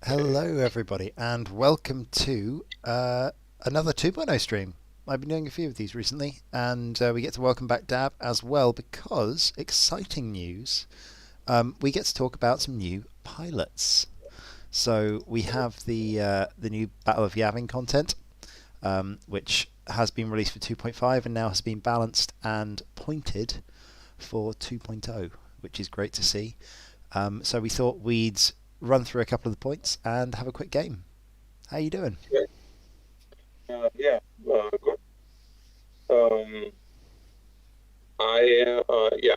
Hello, everybody, and welcome to another 2.0 stream. I've been doing a few of these recently, and we get to welcome back Dab as well because exciting news. We get to talk about some new pilots. So we have the new Battle of Yavin content, which has been released for 2.5 and now has been balanced and pointed for 2.0, which is great to see. So we thought we'd run through a couple of the points and have a quick game. How you doing? Yeah, yeah, good. Um, yeah.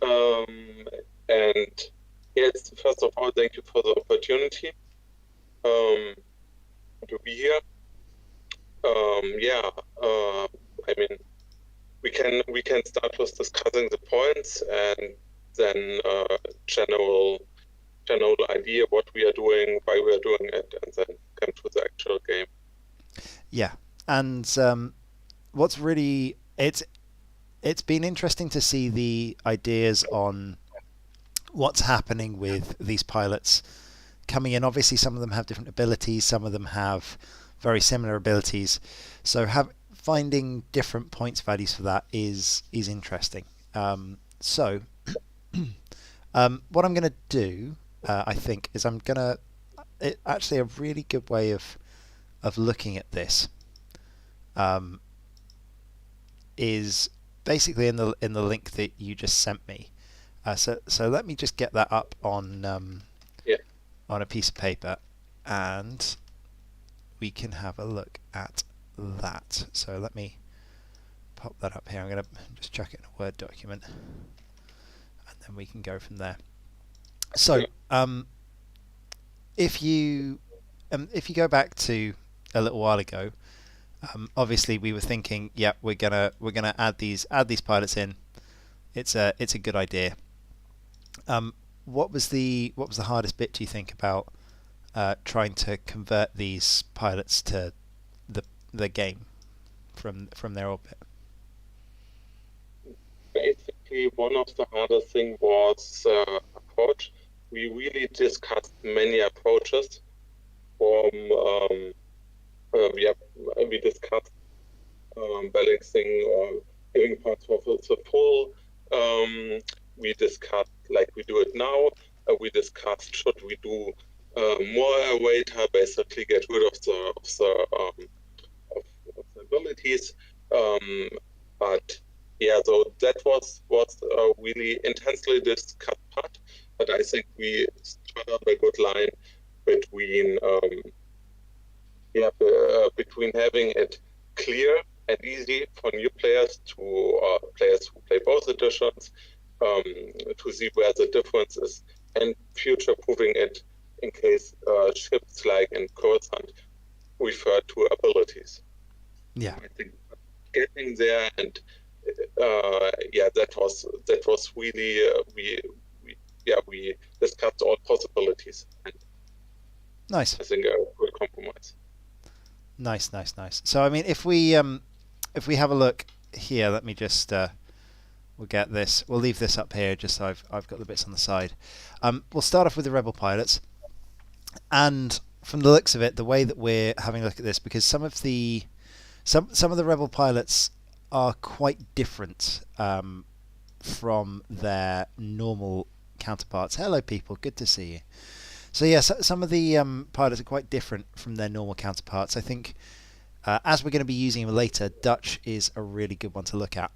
Um, and yes, first of all, thank you for the opportunity um, to be here. Yeah, I mean, we can start with discussing the points and then general idea what we are doing, why we are doing it, and then come to the actual game. Yeah, and what's really it's been interesting to see the ideas on what's happening with these pilots coming in. Obviously, some of them have different abilities, some of them have very similar abilities. So finding different points values for that is interesting. So what I'm going to do, I think, is I'm going to actually a really good way of looking at this um, is basically in the link that you just sent me. So let me just get that up Yeah, on a piece of paper, and we can have a look at that. So let me pop that up here. I'm going to just chuck it in a Word document, and then we can go from there. So yeah, if you if you go back to a little while ago, obviously we were thinking, yeah, we're gonna add these pilots in. It's a good idea. What was the hardest bit, do you think, about trying to convert these pilots to the game from their orbit? basically one of the hardest thing was approach. We really discussed many approaches from yeah, we discussed balancing or giving parts of the full. We discussed like we do it now. We discussed should we do more waiter, basically get rid of the abilities. Um, but yeah, so that was really intensely discussed part. But I think we struck out a good line between yeah, between having it clear and easy for new players to players who play both editions to see where the difference is and future proofing it in case ships like in Coruscant refer to abilities. Yeah, I think getting there and yeah, that was really we discussed all possibilities and nice, I think a good compromise. nice, nice, nice. So I mean, if we have a look here, let me just we'll get this. We'll leave this up here just so I've got the bits on the side. We'll start off with the rebel pilots, and from the looks of it, the way that we're having a look at this, because some of the rebel pilots are quite different from their normal counterparts. Hello, people. Good to see you. So yeah, some of the pilots are quite different from their normal counterparts. I think as we're going to be using them later, Dutch is a really good one to look at.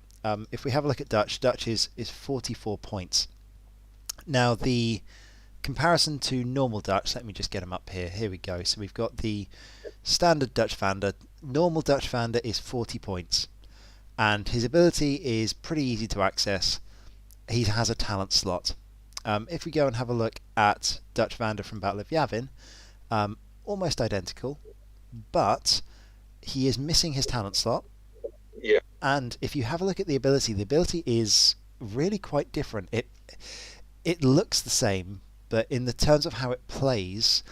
If we have a look at Dutch, Dutch is 44 points. Now the comparison to normal Dutch, let me just get them up here. Here we go. So we've got the standard Dutch Vander. Normal Dutch Vander is 40 points, and his ability is pretty easy to access. He has a talent slot. If we go and have a look at Dutch Vander from Battle of Yavin, almost identical, but he is missing his talent slot. Yeah, And if you have a look at the ability is really quite different. It looks the same, but in the terms of how it plays,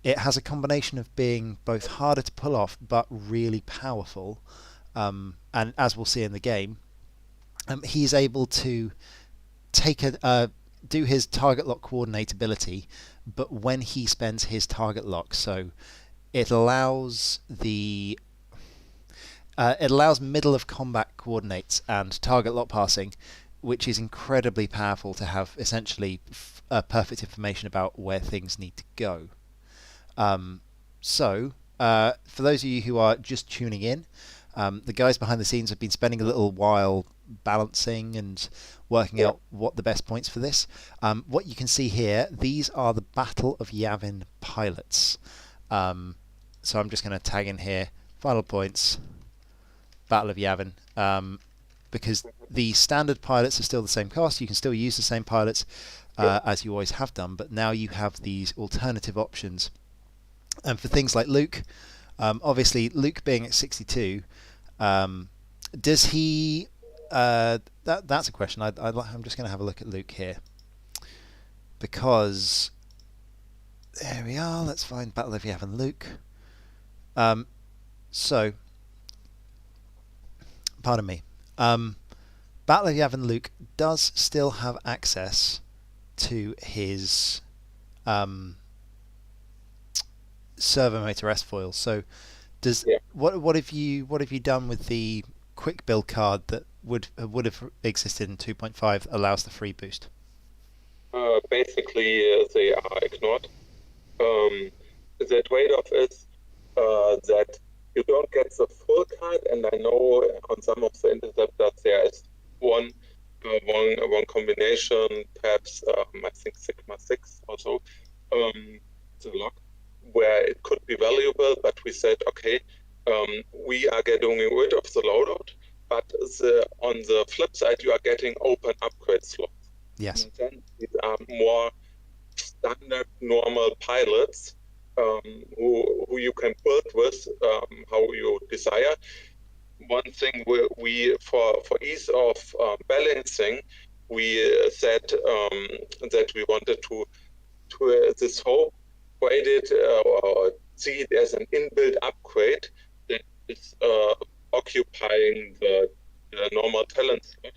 it has a combination of being both harder to pull off but really powerful. And as we'll see in the game, he's able to take do his target lock coordinate ability, but when he spends his target lock, so it allows it allows middle of combat coordinates and target lock passing, which is incredibly powerful to have essentially perfect information about where things need to go. For those of you who are just tuning in, the guys behind the scenes have been spending a little while balancing and working out what the best points for this. What you can see here, these are the Battle of Yavin pilots. So I'm just going to tag in here, final points, Battle of Yavin, because the standard pilots are still the same cost. You can still use the same pilots as you always have done, but now you have these alternative options. And for things like Luke, obviously Luke being at 62, does he... that's a question. I'm just going to have a look at Luke here, because there we are. Let's find Battle of Yavin Luke. So, pardon me. Battle of Yavin Luke does still have access to his servo motor S foil. So, what have you done with the quick build card that would have existed in 2.5 that allows the free boost? Basically, they are ignored. The trade-off is that you don't get the full card, and I know on some of the interceptors there is one combination, perhaps I think Sigma 6 or so, the lock, where it could be valuable, but we said, okay, we are getting rid of the loadout, but on the flip side, you are getting open upgrade slots. Yes. And then these are more standard, normal pilots who you can build with how you desire. One thing we for ease of balancing, we said that we wanted to this whole graded or see it as an inbuilt upgrade that is occupying the normal talent slot.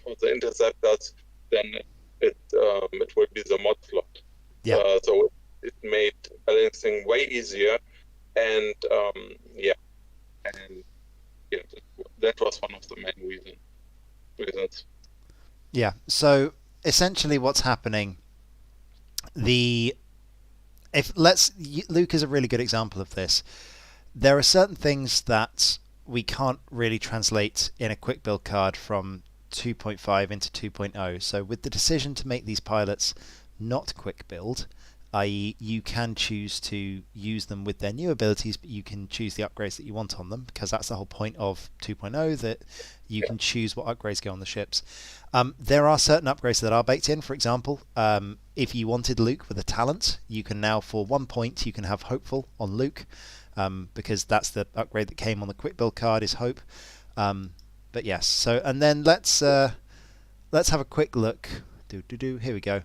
For the interceptors, then it will be the mod slot. Yeah. So it made balancing way easier, and that was one of the main reasons. Yeah. So essentially, what's happening? Luke is a really good example of this. There are certain things that we can't really translate in a quick build card from 2.5 into 2.0. So with the decision to make these pilots not quick build, i.e. you can choose to use them with their new abilities, but you can choose the upgrades that you want on them, because that's the whole point of 2.0, that you can choose what upgrades go on the ships. There are certain upgrades that are baked in. For example, if you wanted Luke with a talent, you can now, for 1 point, you can have Hopeful on Luke, because that's the upgrade that came on the quick build card, is Hope. But yes, so, and then let's have a quick look. Here we go.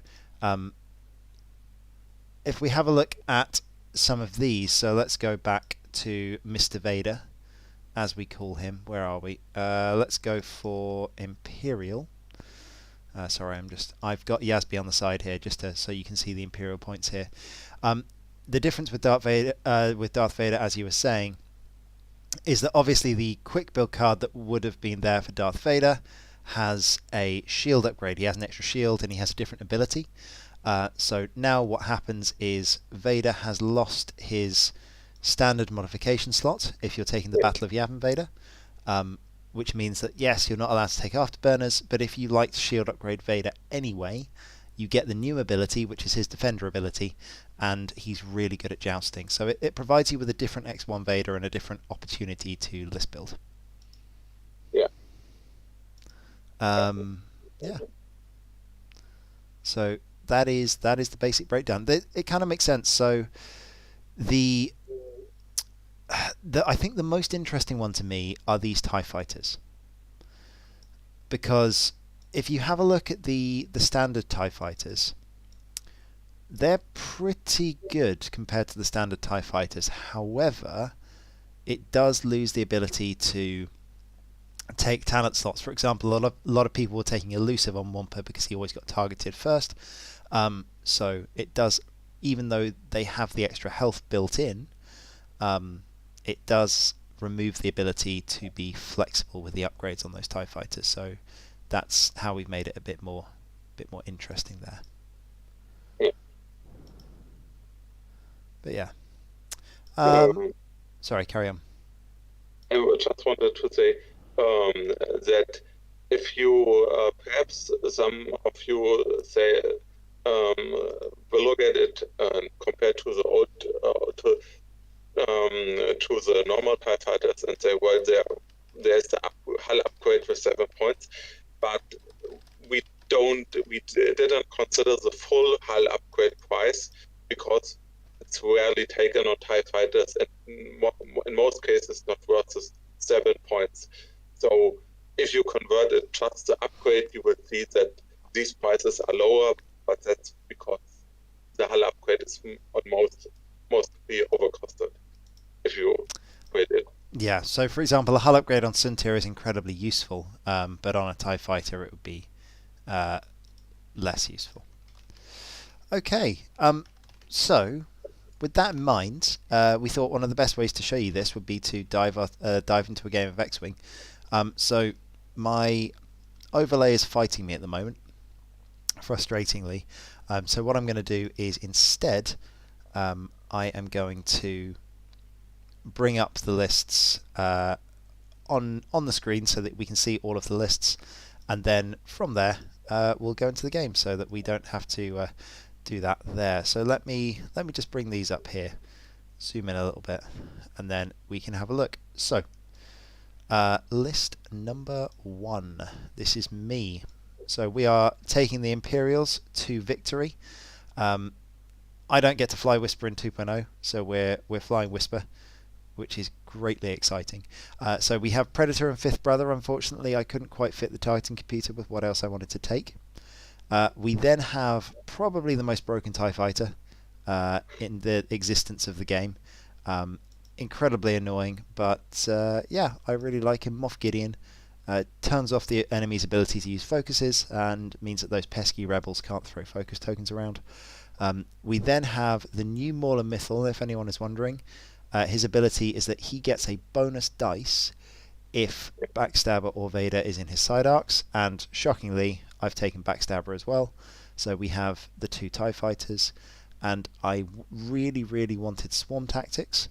If we have a look at some of these, so let's go back to Mr. Vader, as we call him. Where are we? Let's go for Imperial. Sorry, I've got Yasby on the side here, just so you can see the Imperial points here. The difference with Darth Vader, as you were saying, is that obviously the quick build card that would have been there for Darth Vader has a shield upgrade. He has an extra shield and he has a different ability. So now what happens is Vader has lost his standard modification slot if you're taking the Battle of Yavin Vader, which means that yes, you're not allowed to take afterburners, but if you like to shield upgrade Vader anyway, you get the new ability, which is his defender ability, and he's really good at jousting. So it provides you with a different X1 Vader and a different opportunity to list build. Yeah. Yeah. So that is the basic breakdown. It kind of makes sense. So I think the most interesting one to me are these TIE fighters, because if you have a look at the standard TIE fighters, they're pretty good compared to the standard TIE fighters. However, it does lose the ability to take talent slots. For example, a lot of people were taking Elusive on Wampa because he always got targeted first. So it does even though they have the extra health built in, it does remove the ability to be flexible with the upgrades on those TIE fighters. So that's how we've made it a bit more interesting there. But yeah. Sorry, carry on. I just wanted to say that if you perhaps some of you say will look at it compared to the old to the normal TIE fighters and say, well, there's the hull upgrade with 7 points, but we didn't consider the full hull upgrade price because it's rarely taken on TIE fighters, and in most cases not worth the 7 points. So if you convert it just the upgrade, you will see that these prices are lower, but that's because the hull upgrade is mostly overcosted if you upgrade it. Yeah, so for example, a hull upgrade on Suntir is incredibly useful, but on a TIE fighter it would be less useful. Okay, so with that in mind, we thought one of the best ways to show you this would be to dive into a game of X-Wing. So my overlay is fighting me at the moment, frustratingly. So what I'm going to do is instead, I am going to bring up the lists on the screen so that we can see all of the lists, and then from there we'll go into the game so that we don't have to do that there. So let me just bring these up here, zoom in a little bit, and then we can have a look. So list number 1, this is me. So we are taking the Imperials to victory. I don't get to fly Whisper in 2.0, so we're flying Whisper, which is greatly exciting. So we have Predator and Fifth Brother. Unfortunately, I couldn't quite fit the Titan computer with what else I wanted to take. We then have probably the most broken TIE fighter in the existence of the game. Incredibly annoying, but yeah, I really like him. Moff Gideon turns off the enemy's ability to use focuses and means that those pesky rebels can't throw focus tokens around. We then have the new Mauler Mythal, if anyone is wondering. His ability is that he gets a bonus dice if Backstabber or Vader is in his side arcs, and shockingly, I've taken Backstabber as well. So we have the 2 TIE fighters, and I really, really wanted Swarm Tactics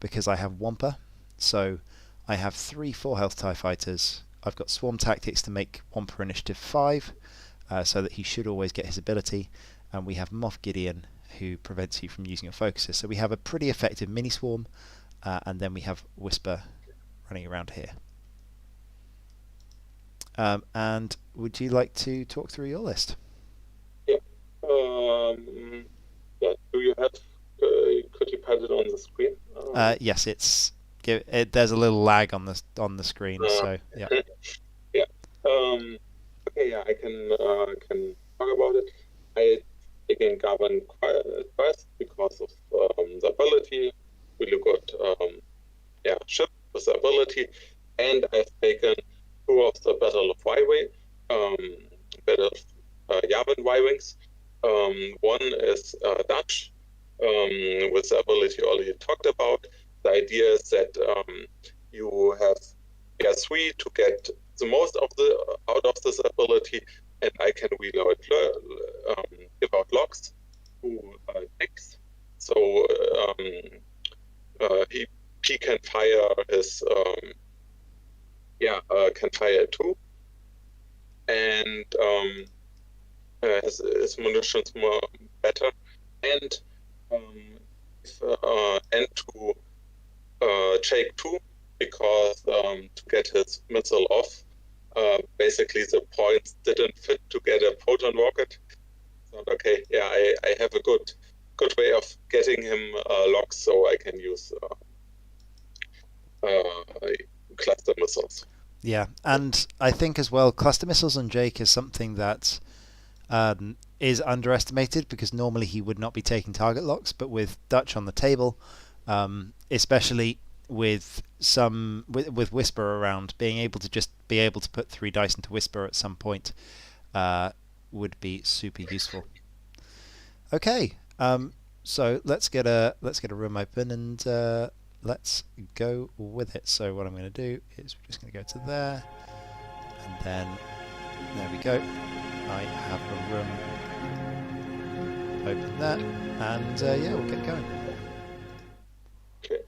because I have Wampa. So I have 3 4 health TIE fighters. I've got Swarm Tactics to make Wampa Initiative 5, so that he should always get his ability, and we have Moff Gideon, who prevents you from using your focuses. So we have a pretty effective mini swarm, and then we have Whisper running around here. And would you like to talk through your list? Yeah. Yeah. Do you have? Could you put it on the screen? Yes, there's a little lag on the screen. So yeah. Yeah. Okay. Yeah. I can talk about it. I again govern quest because of the ability. We look at ship with the ability, and I've taken 2 of the Battle of Y-Wing, Battle of Yavin Y-Wings. One is Dutch, with the ability already talked about. The idea is that you have 3 to get the most out of this ability, and I can give out locks to Nix. So he can fire his can fire 2, and his munition's more better, and to Jake 2 because to get his missile off. Basically, the points didn't fit to get a proton rocket. So, okay, yeah, I have a good way of getting him locked, so I can use cluster missiles. Yeah, and I think as well, cluster missiles on Jake is something that is underestimated because normally he would not be taking target locks, but with Dutch on the table, especially with Whisper around, being able to put 3 dice into Whisper at some point would be super useful. Okay, So let's get a room open and let's go with it. So what I'm going to do is we're just going to go to there, and then there we go. I have a room open there, and yeah, we'll get going. Okay.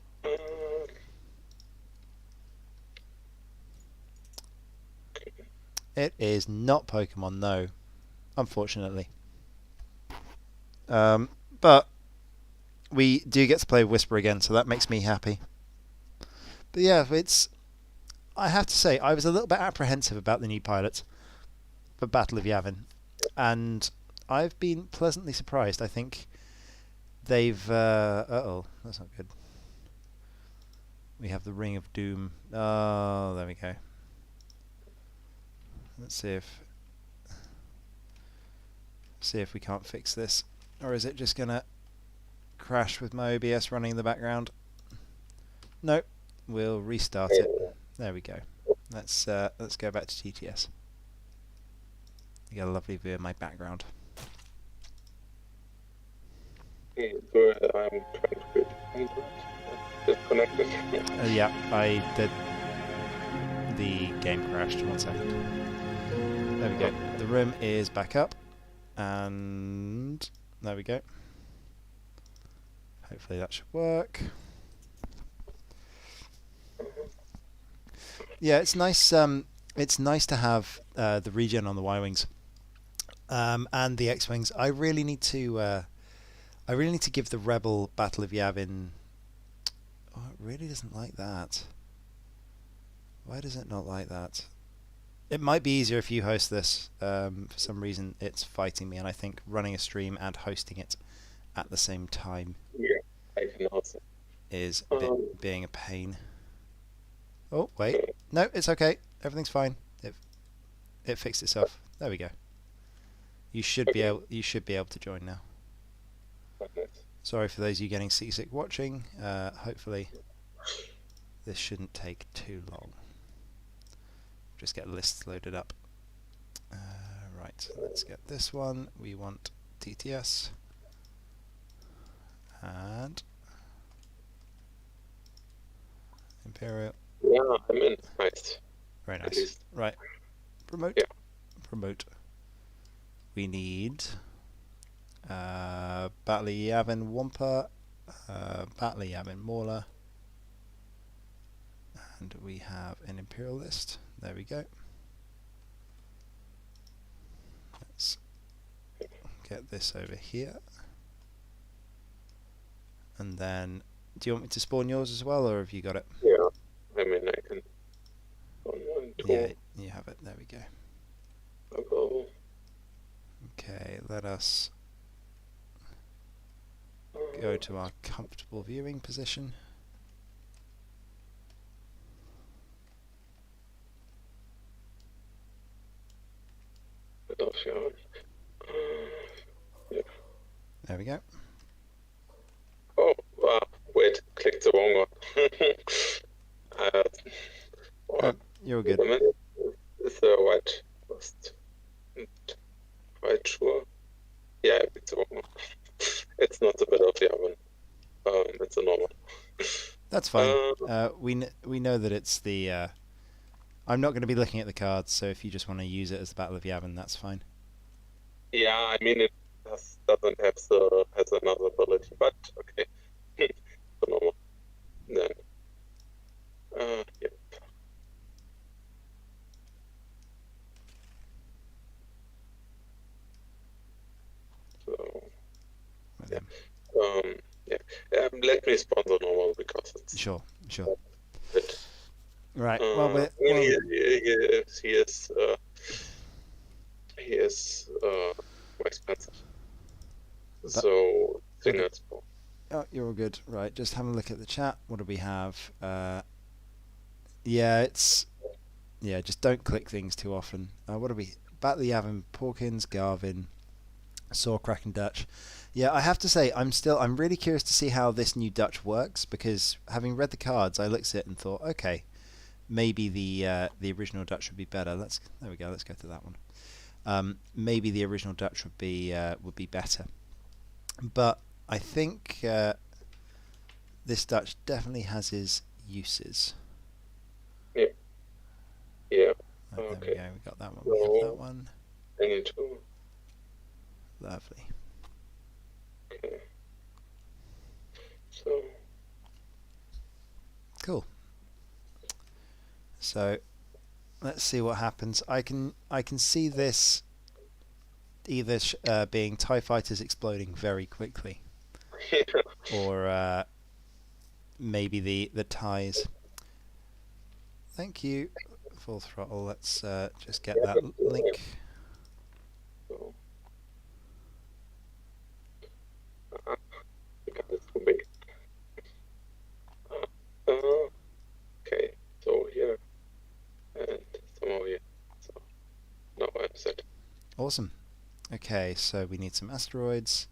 It is not Pokemon, no, unfortunately. But we do get to play Whisper again, so that makes me happy. But yeah, I have to say, I was a little bit apprehensive about the new pilot for Battle of Yavin, and I've been pleasantly surprised. I think they've... uh-oh, that's not good. We have the Ring of Doom. Oh, there we go. Let's see if we can't fix this. Or is it just going to crash with my OBS running in the background? Nope. We'll restart it. There we go. Let's go back to TTS. You got a lovely view of my background. Okay, so I'm trying to get disconnected. Yeah, I did. The game crashed. 1 second. There we go. The room is back up, and there we go. Hopefully that should work. Yeah, it's nice. It's nice to have the regen on the Y-wings and the X-wings. I really need to give the Rebel Battle of Yavin. Oh, it really doesn't like that. Why does it not like that? It might be easier if you host this. For some reason, it's fighting me, and I think running a stream and hosting it at the same time is being a pain. Oh wait, no, it's okay. Everything's fine. It fixed itself. There we go. You should be able to join now. Sorry for those of you getting seasick watching. Hopefully this shouldn't take too long. Just get lists loaded up. Right, let's get this one. We want TTS and Imperial. Yeah, I'm in. Nice. Very nice. Right. Promote. Yeah. Promote. We need Battle Yavin Wampa, Battle Yavin Mauler, and we have an Imperial list. There we go. Let's get this over here. And then, do you want me to spawn yours as well, or have you got it? Yeah, I mean, I can. 1, 2. Yeah, you have it. There we go. I'll go. Okay, let us go to our comfortable viewing position. Yeah. There we go. Oh, wait, clicked the wrong one. Oh, you're good. Wait a minute. Is the white first? Quite sure. Yeah, I picked the wrong one. It's not the bit of the oven. It's a normal. That's fine. We know that it's the. I'm not going to be looking at the cards, so if you just want to use it as the Battle of Yavin, that's fine. Yeah, I mean it doesn't have has another ability, but okay. The normal. Then. Yep. So. Yeah. Let me spawn the normal because it's Sure. bit. Right. Well, he is more expensive. So single spawn. oh, you're all good. Right. Just have a look at the chat. What do we have? Yeah, it's. Yeah, just don't click things too often. What do we? Battle Yavin, Porkins, Garvin, Sawcrack, and Dutch. Yeah, I have to say, I'm really curious to see how this new Dutch works, because having read the cards, I looked at it and thought, okay, maybe the original Dutch would be better. There we go. Let's go to that one. Maybe the original Dutch would be better, but I think this Dutch definitely has his uses. Yeah. Yeah. Right, there we Okay. go. We got that one. We have that So one. I need to. Lovely. Okay. So Cool. So let's see what happens. I can see this either being TIE fighters exploding very quickly, or maybe the ties. Thank you. Full throttle. Let's just get that link. So, because it's too big. Okay, so here and somehow here. So now I'm set. Awesome. Okay, so we need some asteroids,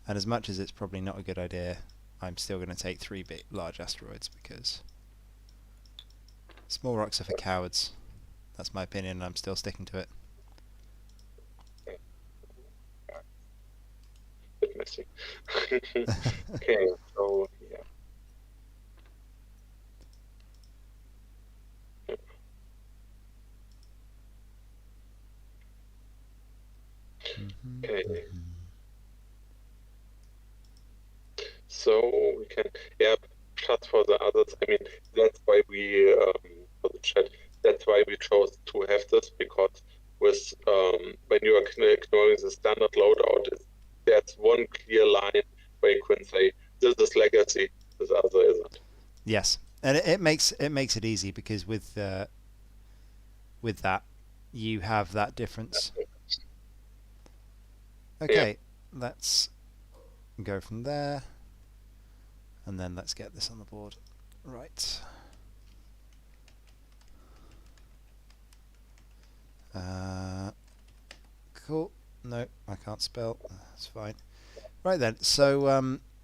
and as much as it's probably not a good idea, I'm still going to take 3 big, large asteroids because small rocks are for cowards. That's my opinion, and I'm still sticking to it. Bit messy. Okay, so yeah. Okay. So we can, yeah, just for the others. I mean, that's why we for the chat. That's why we chose to have this, because with when you are ignoring the standard loadout, there's one clear line where you can say this is legacy, this other isn't. Yes, and it makes it easy because with that you have that difference. Okay, let's go from there, and then let's get this on the board. Right. Cool. No, I can't spell. That's fine. Right then. So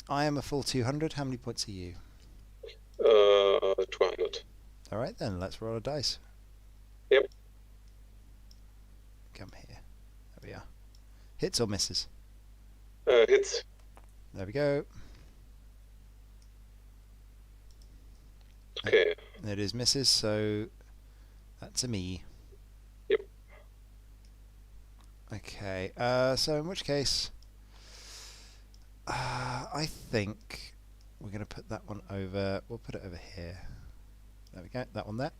I am a full 200. How many points are you? 200. All right then. Let's roll a dice. Yep. Come here. There we are. Hits or misses? Hits. There we go. Okay. It is misses, so that's a me. Yep. Okay. So in which case, I think we're going to put that one over. We'll put it over here. There we go. That one there.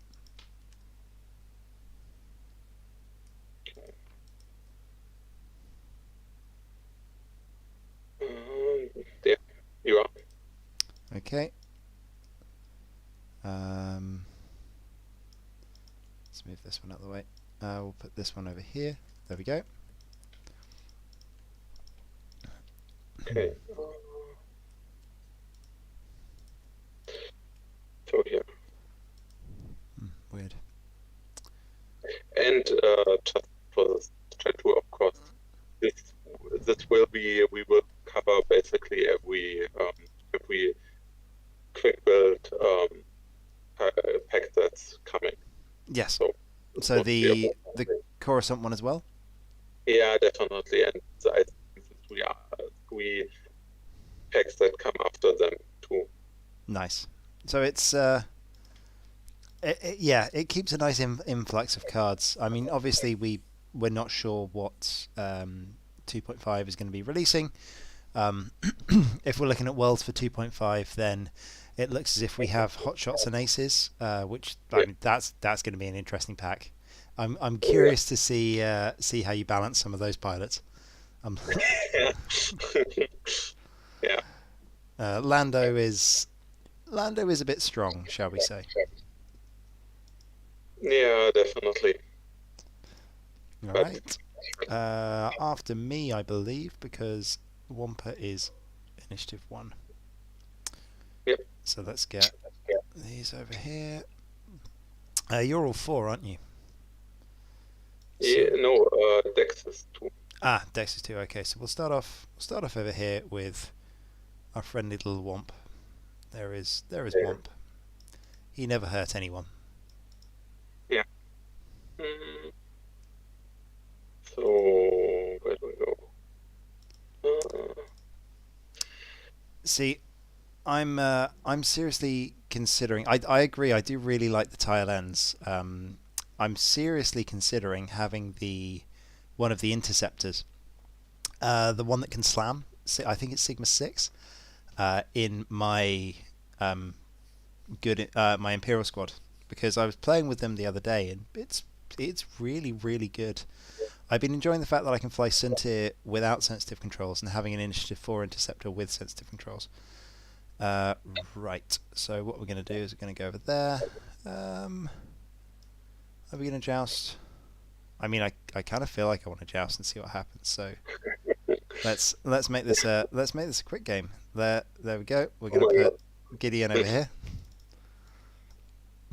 There you are. Okay. Let's move this one out of the way. We'll put this one over here. There we go. Okay. So here. Weird. And just for the tattoo, of course, this will be, we will cover basically every quick build pack that's coming. Yes. So the Coruscant one as well. Yeah, definitely, and I think we are 3 packs that come after them too. Nice. So it's it keeps a nice influx of cards. I mean, obviously we're not sure what 2.5 is going to be releasing. If we're looking at worlds for 2.5, then it looks as if we have hotshots and aces, which I mean, that's going to be an interesting pack. I'm curious to see how you balance some of those pilots. Yeah. Lando is a bit strong, shall we say? Yeah, definitely. All right. After me, I believe, because Wampa is initiative 1. Yep. So let's get these over here. You're all 4, aren't you? Yeah, no, Dex is 2. Ah, Dex is 2. Okay, so we'll start off over here with our friendly little Womp. There is Womp. He never hurt anyone. Yeah. So where do we go? See, I'm seriously considering. I agree. I do really like the tile ends. I'm seriously considering having the one of the interceptors, the one that can slam. I think it's Sigma 6. In my my Imperial squad, because I was playing with them the other day and it's really really good. I've been enjoying the fact that I can fly Suntir without sensitive controls and having an Initiative 4 interceptor with sensitive controls. Right, so what we're going to do is we're going to go over there. Are we going to joust? I mean, I kind of feel like I want to joust and see what happens. So let's make this a quick game. There we go. We're going to put Gideon over here.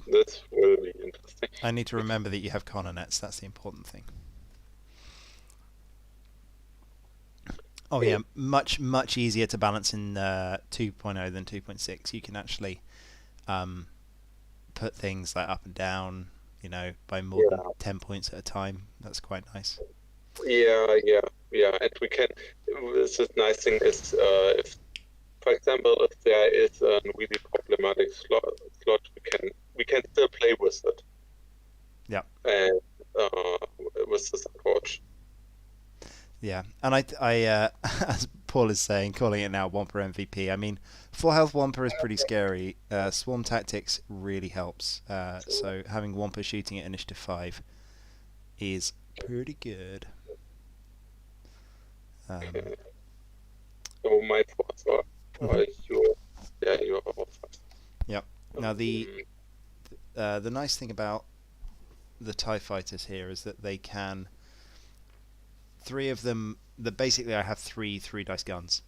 This will be interesting. I need to remember that you have Connor nets. That's the important thing. Oh yeah, much easier to balance in 2.0 than 2.6. You can actually put things like up and down, by more than 10 points at a time. That's quite nice. Yeah. And we can. The nice thing is, if, for example, if there is a really problematic slot, we can still play with it. Yeah. And with this approach. Yeah, and I as Paul is saying, calling it now Wampa MVP. I mean, full health Wampa is pretty scary. Swarm tactics really helps. So having Wampa shooting at Initiative 5 is pretty good. Oh, my thoughts are you are fast. Yep. Now the nice thing about the TIE fighters here is that they can. 3 of them. Basically, I have three dice guns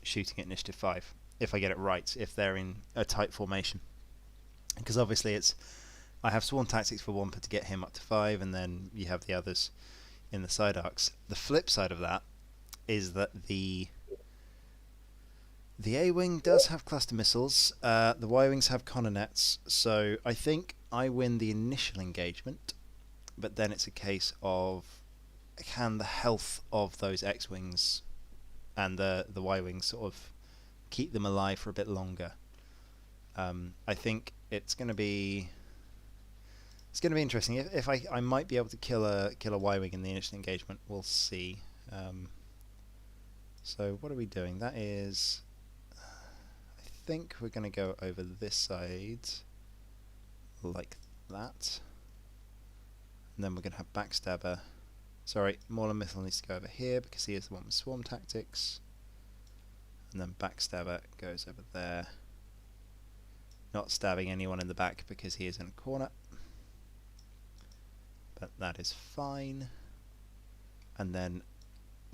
shooting at Initiative 5 if I get it right. If they're in a tight formation, because obviously I have Swarm Tactics for Wampa to get him up to 5, and then you have the others in the side arcs. The flip side of that is that the A-wing does have cluster missiles. The Y-wings have Connor nets, so I think I win the initial engagement, but then it's a case of, can the health of those X-wings and the Y-wings sort of keep them alive for a bit longer? I think it's going to be interesting. If I might be able to kill a Y-wing in the initial engagement, we'll see. So what are we doing? That is, I think we're going to go over this side like that, and then we're going to have Backstabber. Sorry, Mauler Mythil needs to go over here because he is the one with Swarm Tactics. And then Backstabber goes over there. Not stabbing anyone in the back because he is in a corner. But that is fine. And then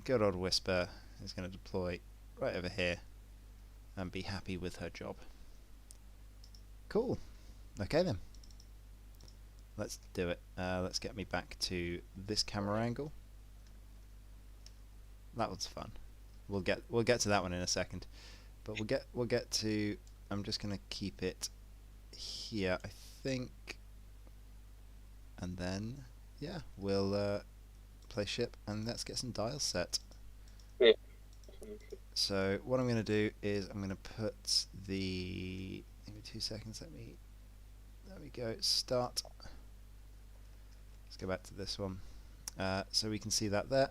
good old Whisper is going to deploy right over here and be happy with her job. Cool. Okay then. Let's do it. Let's get me back to this camera angle. That was fun. We'll get to that one in a second, but we'll get to. I'm just gonna keep it here, I think, and then we'll play ship and let's get some dials set. Yeah. So what I'm gonna do is I'm gonna put the. Give me 2 seconds. Let me. There we go. Start. Let's go back to this one, so we can see that there.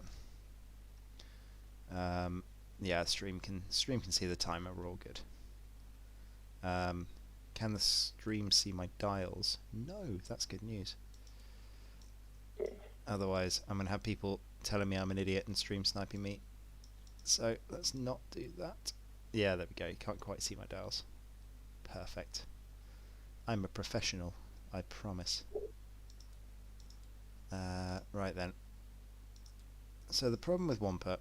Yeah, stream can see the timer. We're all good. Can the stream see my dials? No, that's good news. Otherwise, I'm gonna have people telling me I'm an idiot and stream sniping me. So let's not do that. Yeah, there we go. You can't quite see my dials. Perfect. I'm a professional, I promise. Right then. So the problem with Wampa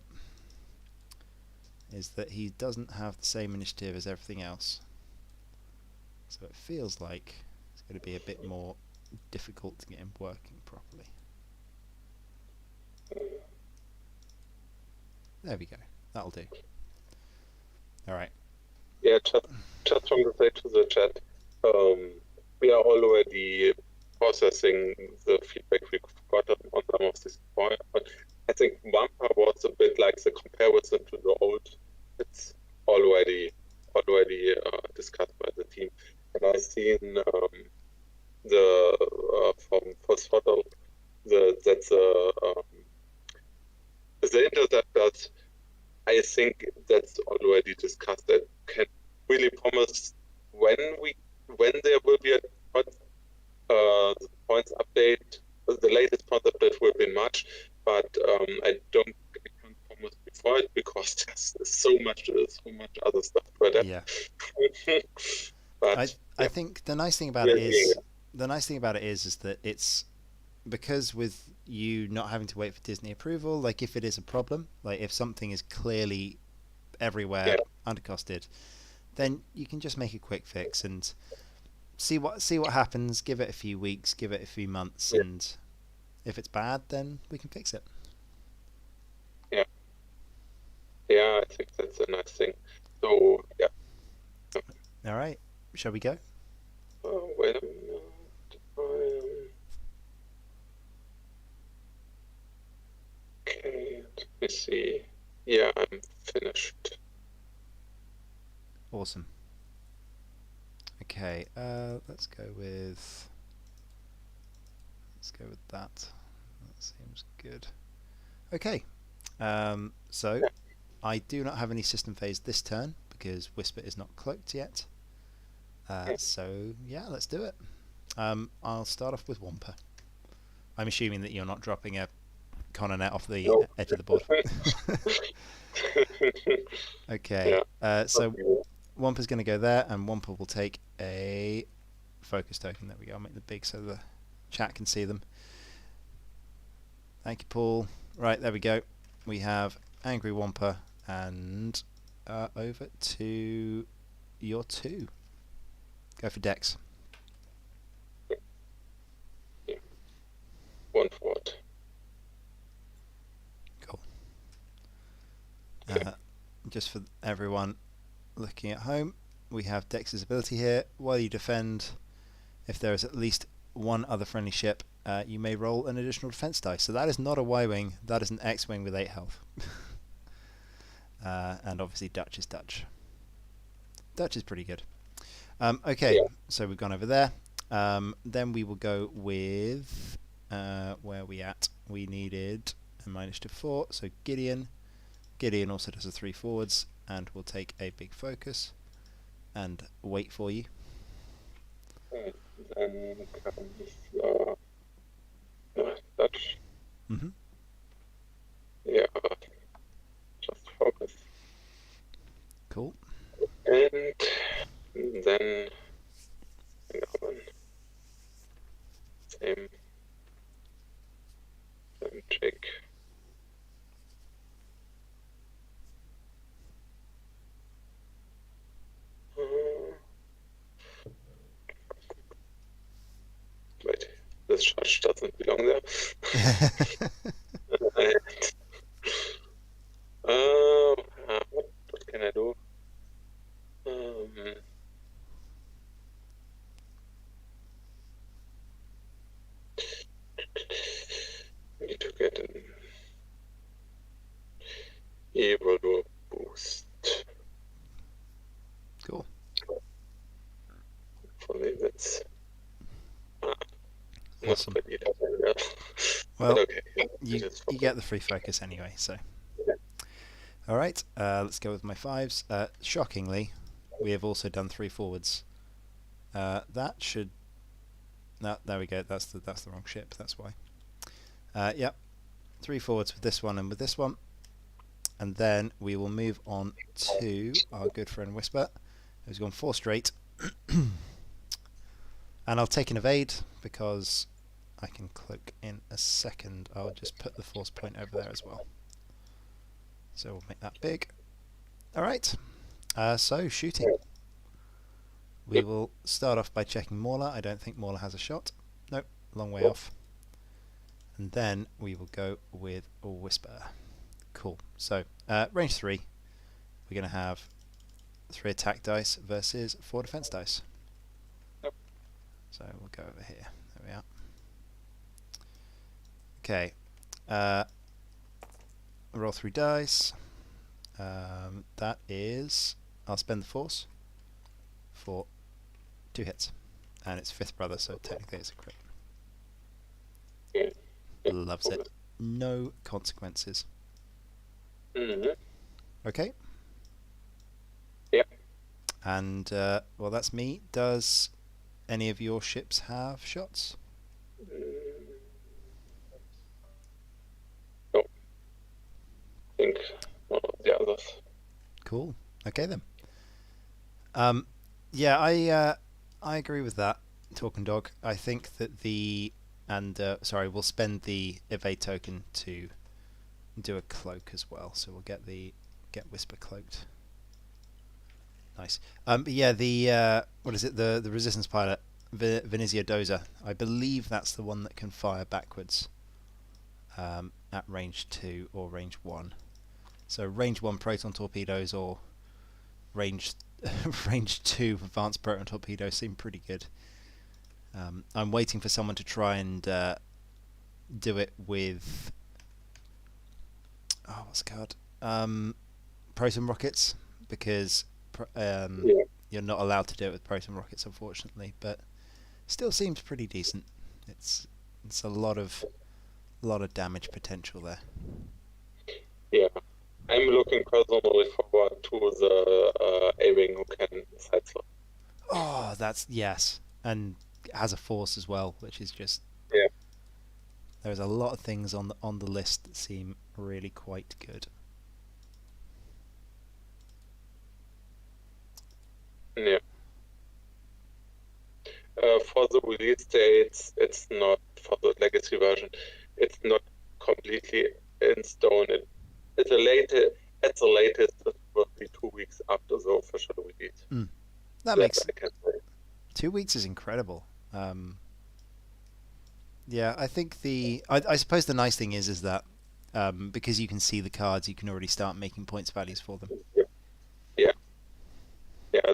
is that he doesn't have the same initiative as everything else. So it feels like it's going to be a bit more difficult to get him working properly. There we go. That'll do. Alright. Yeah, just from the say to the chat, we are already processing the feedback we got on some of this point, but I think Wampa was a bit like the comparison to the old. It's already already discussed by the team. And I've seen the for Throttle the interceptors. I think that's already discussed. That can really promise when there will be a the points update. The latest points update will be in March, but I can't promise before it because there's so much other stuff to adapt. Yeah. But I think the nice thing about it is that it's because with you not having to wait for Disney approval, like if it is a problem, like if something is clearly everywhere undercosted, then you can just make a quick fix and see what happens. Give it a few weeks, give it a few months, and if it's bad, then we can fix it. Yeah, I think that's a nice thing. So yeah. All right, shall we go? Wait a minute. Okay, let me see. Yeah, I'm finished. Awesome. Okay, let's go with that. That seems good. Okay, so I do not have any system phase this turn because Whisper is not cloaked yet. So yeah, let's do it. I'll start off with Wampa. I'm assuming that you're not dropping a Connonet off the edge of the board. Okay, so Wampa's going to go there, and Wampa will take a focus token. There we go. I'll make them big so the chat can see them. Thank you, Paul. Right, there we go. We have Angry Wampa, and over to your 2. Go for Dex. 1 forward. Cool. Just for everyone looking at home, we have Dex's ability here. While you defend, if there is at least one other friendly ship, you may roll an additional defense dice. So that is not a Y-wing, that is an X-wing with 8 health. And obviously Dutch is Dutch. Dutch is pretty good. Okay, so we've gone over there. Then we will go with where are we at? We needed a -4, so Gideon. Gideon also does a 3 forwards, and we'll take a big focus and wait for you. And then comes Dutch. Mm-hmm. Yeah, just focus. Cool. And then same trick. Wait, this charge doesn't belong there. What can I do? Need to get an evil boost. Cool. Hopefully that's awesome. Well, okay. you get the free focus anyway, so. All right, let's go with my 5s. Shockingly, we have also done 3 forwards. That should. No, there we go. That's the wrong ship. That's why. Yep, 3 forwards with this one and with this one, and then we will move on to our good friend Whisper, who's gone 4 straight. And I'll take an evade because I can cloak in a second. I'll just put the force point over there as well. So we'll make that big. Alright, so shooting. We will start off by checking Mauler. I don't think Mauler has a shot. Nope, long way off. And then we will go with a Whisper. Cool. So, range 3. We're going to have 3 attack dice versus 4 defense dice. So we'll go over here. There we are. Okay. Roll 3 dice. That is I'll spend the force for 2 hits, and it's fifth brother, so technically it's a crit. Yeah. Loves it. No consequences. Mm-hmm. Okay. Yeah. And well, that's me. Does any of your ships have shots? No. I think one of the others. Cool. Okay then. Yeah, I agree with that, Talking Dog. I think that we'll spend the evade token to do a cloak as well. So we'll get Whisper cloaked. Nice. But yeah, the what is it? The resistance pilot, Venezia Doza. I believe that's the one that can fire backwards at range 2 or range 1. So range 1 proton torpedoes or range 2 advanced proton torpedoes seem pretty good. I'm waiting for someone to try and do it with what's it called? Proton rockets, because you're not allowed to do it with proton rockets, unfortunately, but still seems pretty decent. It's a lot of damage potential there. Yeah, I'm looking personally forward to the A-wing who can sideslope. Oh, that's yes, and has a force as well, which is just There's a lot of things on the list that seem really quite good. Yeah. For the release dates, it's not for the legacy version. It's not completely in stone. At the latest, it will be 2 weeks after the official release. That makes I can say. 2 weeks is incredible. Yeah, I think I suppose the nice thing is that because you can see the cards, you can already start making points values for them. Yeah,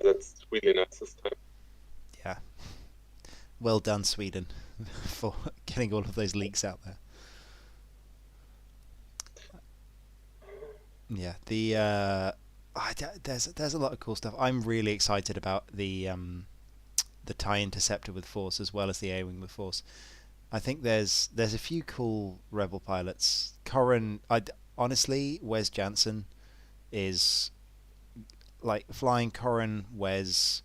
that's really nice this time. Yeah. Well done, Sweden, for getting all of those leaks out there. Yeah, there's a lot of cool stuff. I'm really excited about the TIE Interceptor with Force as well as the A-Wing with Force. I think there's a few cool Rebel pilots. Corran, honestly, Wes Jansen is like flying Corran, Wes.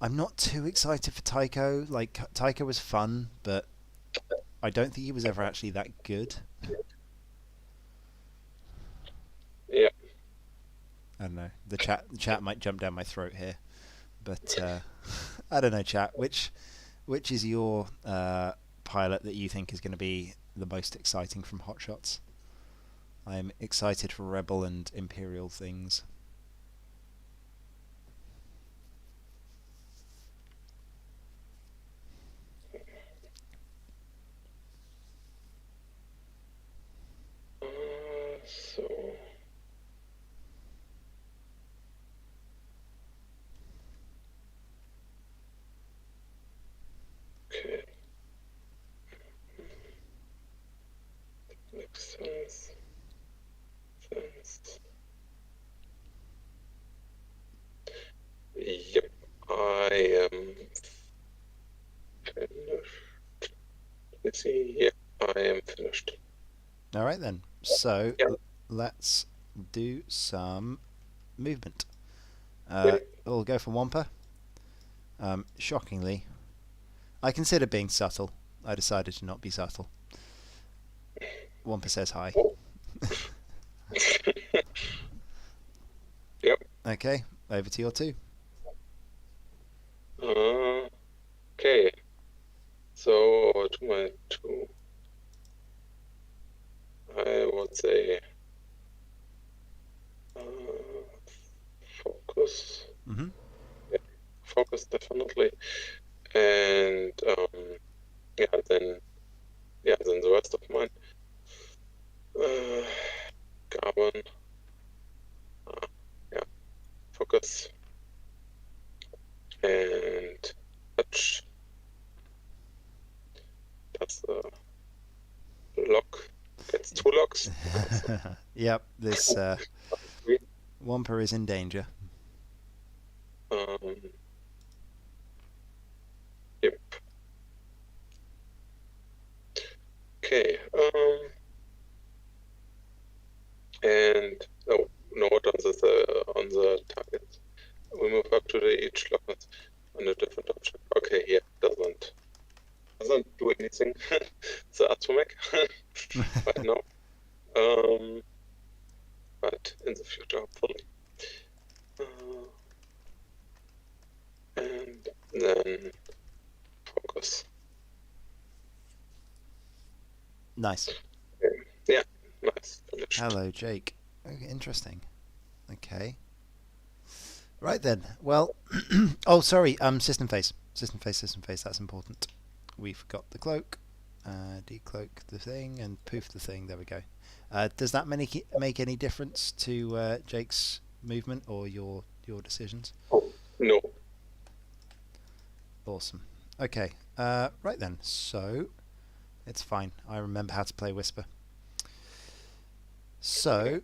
I'm not too excited for Tycho. Like Tycho was fun, but I don't think he was ever actually that good. Yeah. I don't know. The chat might jump down my throat here, but I don't know, chat. Which is your pilot that you think is going to be the most exciting from Hot Shots? I'm excited for Rebel and Imperial things. So. Okay. Makes sense. Yep, I am finished. Let's see. Yep, I am finished. All right then. So let's do some movement. We'll go for Wampa. Shockingly, I consider being subtle. I decided to not be subtle. Wampa says hi. Yep. Okay, over to your 2. Okay. So to my 2, I would say focus. Mm-hmm. Yeah, focus definitely, and then the rest of mine. Carbon. Focus. And touch. That's the lock. Gets 2 locks. Yep, this Wampa is in danger. Yep. Okay. And oh, no, not on the target. We move up to the each lockers on a different object. Okay, here doesn't do anything. The Atomec right now. But in the future, hopefully. And then focus. Nice. Yeah, nice. Finished. Hello, Jake. Okay, interesting. Okay. Right then. Well, oh, sorry. System phase. System phase. That's important. We forgot the cloak. Decloak the thing and poof the thing. There we go. Does that make any difference to Jake's movement or your decisions? Oh, no. Awesome. Okay. Right then. So it's fine. I remember how to play Whisper. So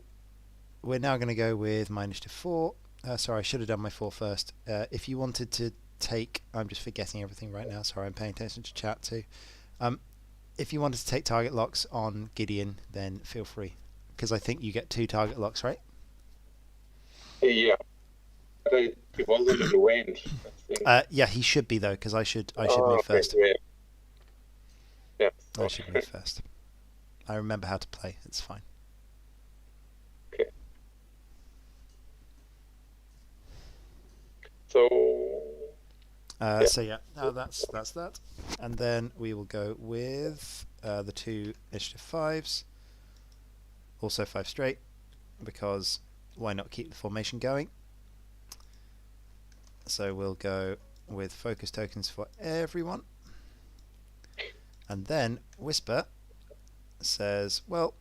we're now going to go with my initiative 4. Sorry, I should have done my 4 first. If you wanted to take... I'm just forgetting everything right now. Sorry, I'm paying attention to chat too. If you wanted to take target locks on Gideon, then feel free. Because I think you get 2 target locks, right? Yeah. But he wasn't in range, I think. Yeah, he should be, though, because I should move first. Yeah. I should move first. I remember how to play. It's fine. Okay. So yeah, that's that, and then we will go with the 2 initiative 5s, also 5 straight, because why not keep the formation going? So we'll go with focus tokens for everyone, and then Whisper says, well,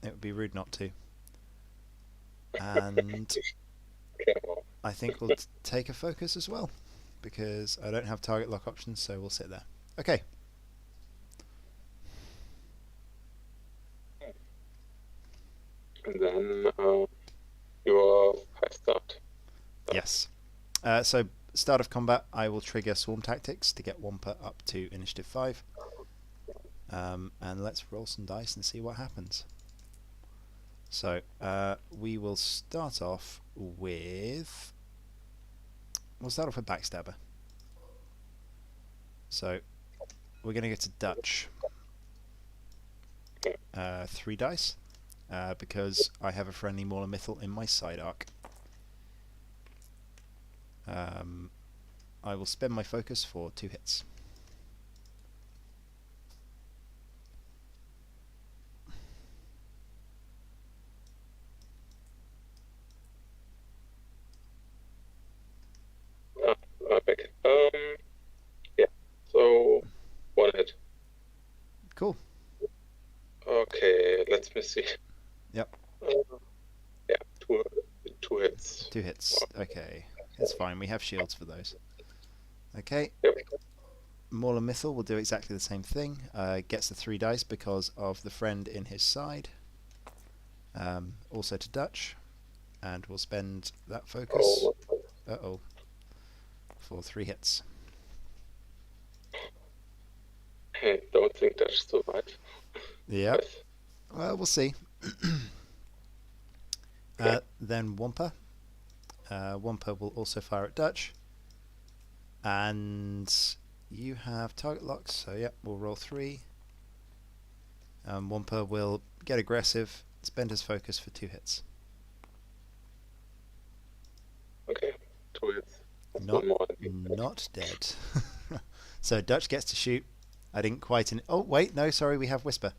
it would be rude not to, and I think we'll take a focus as well, because I don't have target lock options, so we'll sit there. Okay. And then your 5 start. Yes. So start of combat, I will trigger Swarm Tactics to get Wampa up to initiative 5. And let's roll some dice and see what happens. So we will start off with... We'll start off with Backstabber. So we're going to go to Dutch. 3 dice, because I have a friendly Mauler Mythal in my side arc. I will spend my focus for 2 hits. Back. Yeah. So 1 hit. Cool. Okay, let me see. Yep. Yeah, 2 hits. 2 hits. Okay, it's fine. We have shields for those. Okay. Yep. Mauler Mythal will do exactly the same thing. Gets the 3 dice because of the friend in his side. Also to Dutch, and we'll spend that focus. For 3 hits. I don't think that's so bad. Yeah. Well, we'll see. Then Wampa. Wampa will also fire at Dutch. And you have target locks, so yeah, we'll roll 3. Wampa will get aggressive, spend his focus for 2 hits. Okay, 2 hits. Not dead. So Dutch gets to shoot. I didn't quite... Oh, wait, no, sorry, we have Whisper.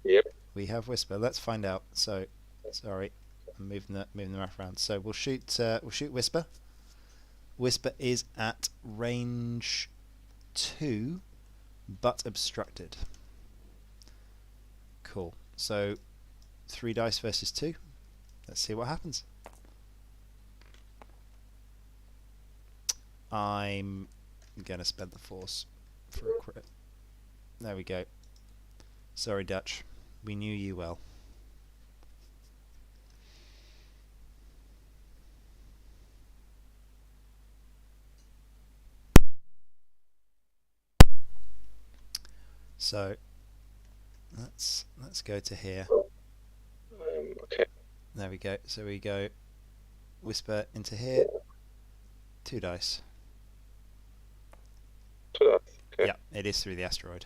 Yep. We have Whisper. Let's find out. So, sorry, I'm moving the map around. So we'll shoot Whisper. Whisper is at range 2, but obstructed. Cool. So 3 dice versus 2. Let's see what happens. I'm gonna spend the force for a crit. There we go. Sorry, Dutch. We knew you well. So let's go to here. Okay. There we go. So we go Whisper into here. 2 dice. 2 dice. Okay. Yeah, it is through the asteroid.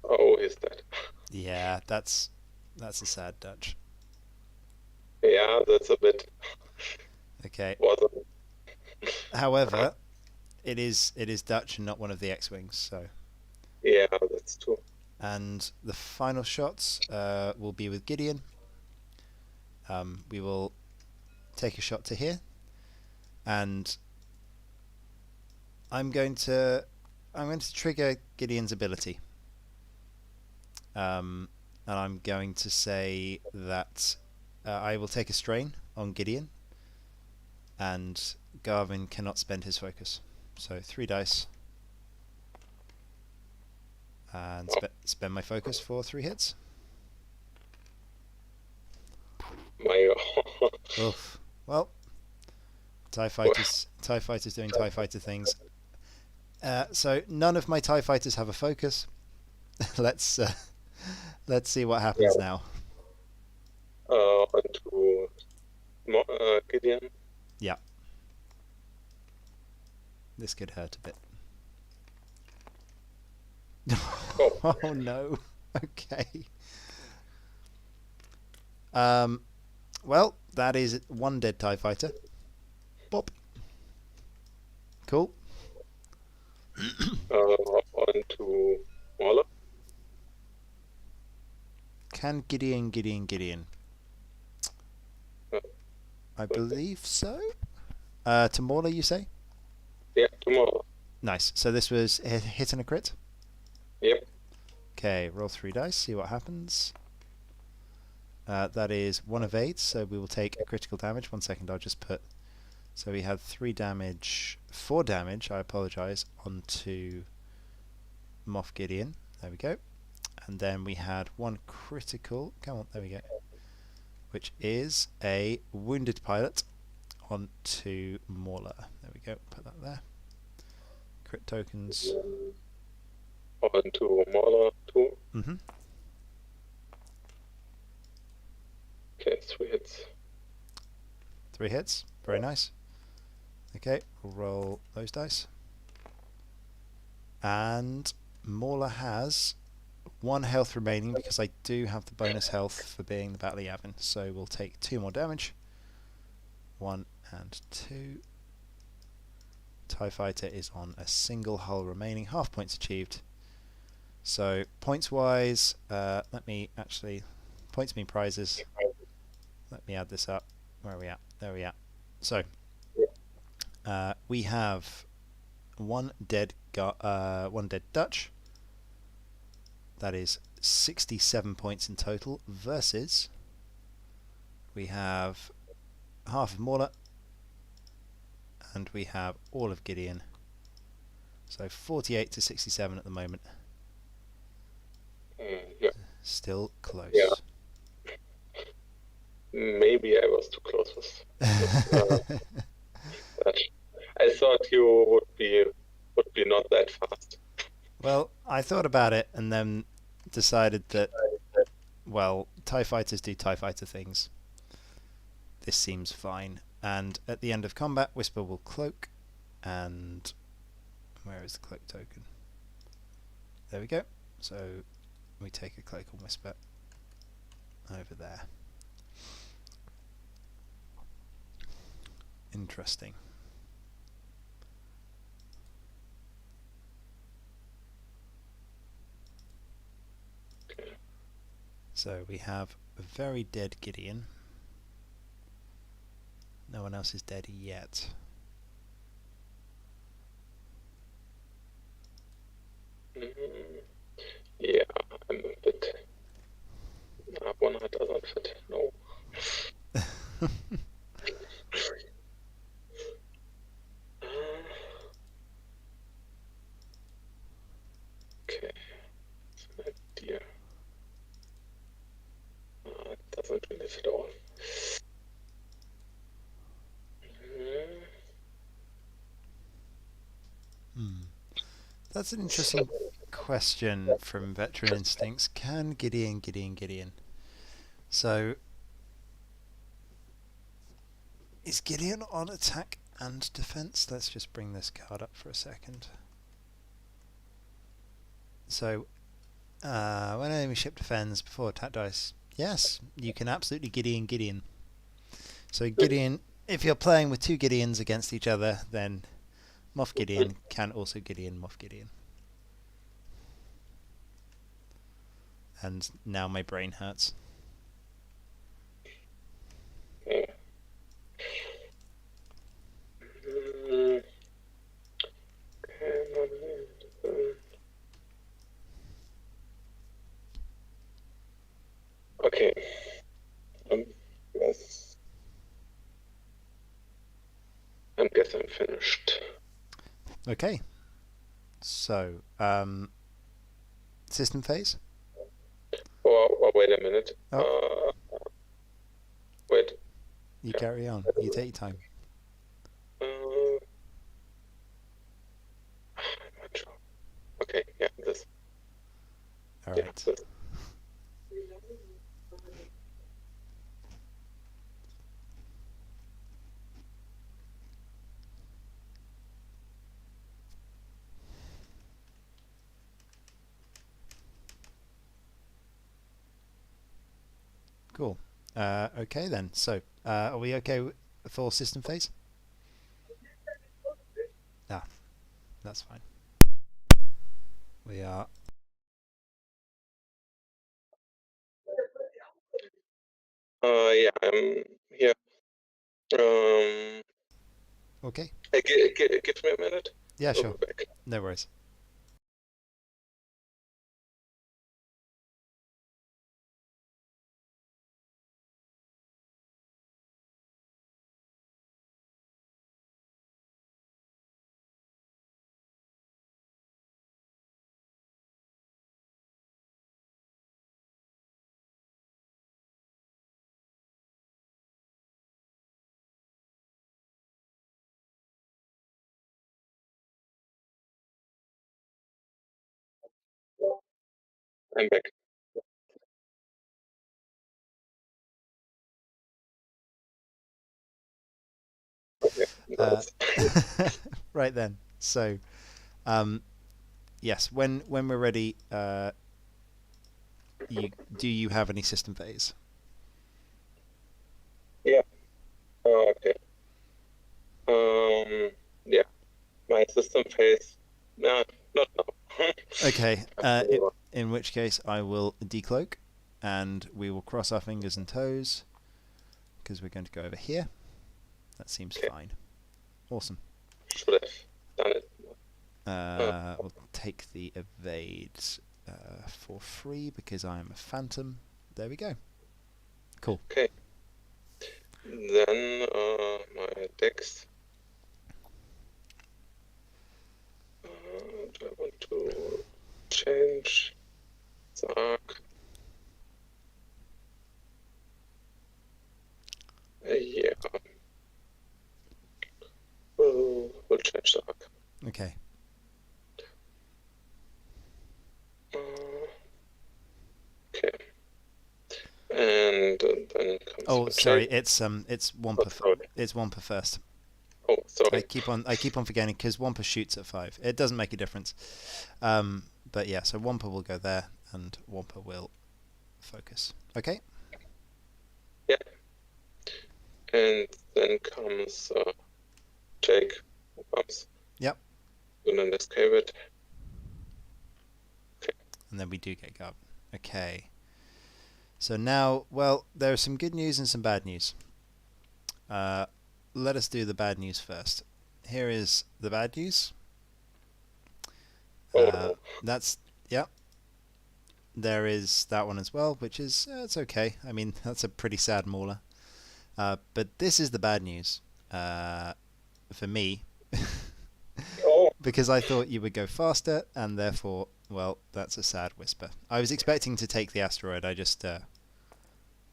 Oh, is that? Yeah, that's a sad Dutch. Yeah, that's a bit. Okay. Wasn't. However, it is Dutch and not one of the X-wings. So. Yeah, that's true. And the final shots will be with Gideon. We will take a shot to here, and I'm going to trigger Gideon's ability. And I'm going to say that I will take a strain on Gideon, and Garvin cannot spend his focus. So 3 dice, and spend my focus for 3 hits. My Oof. Well, TIE Fighters doing TIE Fighter things. So none of my TIE Fighters have a focus. Let's see what happens now. onto Gideon. Yeah. This could hurt a bit. Oh no. Okay. Well, that is 1 dead TIE Fighter. Bop. Cool. Onto Mauler. Can Gideon? I believe so. To Mauler, you say? Yeah, to Mauler. Nice. So this was a hit and a crit? Yep. Okay, roll 3 dice, see what happens. That is 1 evade, so we will take a critical damage. 1 second, I'll just put... So we had 4 damage, I apologise, onto Moff Gideon. There we go. And then we had 1 critical, come on, there we go, which is a wounded pilot onto Mauler. There we go, put that there. Crit tokens. Onto Mauler too. Mm-hmm. Okay, 3 hits. 3 hits, very nice. Okay, we'll roll those dice. And Mauler has 1 health remaining because I do have the bonus health for being the Battle Yavin. So we'll take 2 more damage. 1 and 2. TIE Fighter is on a single hull remaining, half points achieved. So points wise, let me actually, points mean prizes. Let me add this up. Where are we at? There we are. So we have 1 dead Dutch. That is 67 points in total versus we have half of Mauler and we have all of Gideon. So 48 to 67 at the moment. Yeah. Still close. Yeah. Maybe I was too close with that. I thought you would be not that fast. Well, I thought about it and then decided that, well, TIE Fighters do TIE Fighter things. This seems fine. And at the end of combat, Whisper will cloak. And where is the cloak token? There we go. So we take a cloak on Whisper over there. Interesting. So we have a very dead Gideon. No one else is dead yet. Yeah, I'm a bit... one doesn't fit, no. Okay, oh dear. It doesn't really fit all. That's an interesting question from Veteran Instincts. Can Gideon? So, is Gideon on attack and defense? Let's just bring this card up for a second. So, when an enemy ship defends before attack dice, yes, you can absolutely Gideon. So Gideon, if you're playing with two Gideons against each other, then Moff Gideon can also Gideon Moff Gideon. And now my brain hurts. Okay. Yes. I guess I'm finished. Okay. So, system phase? Or wait a minute. Oh. Wait. You carry on. You take your time. I'm not sure. Okay, yeah, this. All Yeah, right. this. Cool. Okay then. So, are we okay for system phase? Ah, that's fine. We are. Yeah, I'm here. Okay. Give me a minute. Yeah, I'll sure. be back. No worries. I'm back. Okay. Right then. So, yes, when we're ready, do you have any system phase? Yeah. Okay. Yeah. My system phase. No, not now. Okay. In which case, I will decloak, and we will cross our fingers and toes, because we're going to go over here. That seems fine. Awesome. Should have done it. We'll take the evade for free because I am a phantom. There we go. Cool. Okay. Then my dex. Do I want to change the arc? Yeah. We'll change the arc. Okay. Okay. And then comes. Oh, sorry. It's Wampa. sorry. It's Wampa first. Oh, sorry. I keep on forgetting because Wampa shoots at 5. It doesn't make a difference. But yeah, so Wampa will go there, and Wampa will focus. Okay. Yeah. And then comes Jake. Oops. Yep. And then escape it. Okay. And then we do get Garvin. Okay. So now, well, there is some good news and some bad news. Let us do the bad news first. Here is the bad news. That's, yep. There is that one as well, which is, it's okay. I mean, that's a pretty sad mauler. But this is the bad news for me. Because I thought you would go faster, and therefore, well, that's a sad whisper. I was expecting to take the asteroid. I just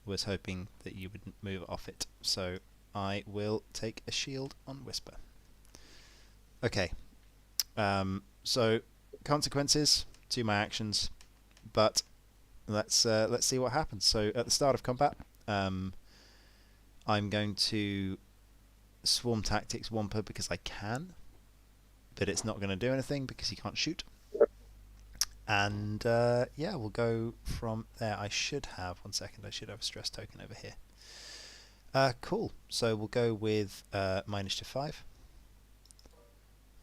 was hoping that you would move off it. So I will take a shield on whisper. Okay. So consequences. to my actions, but let's see what happens. So at the start of combat, I'm going to Swarm Tactics Wampa because I can, but it's not going to do anything because he can't shoot. And yeah, we'll go from there. I should have, one second, I should have a stress token over here. Cool. So we'll go with my initiative 5.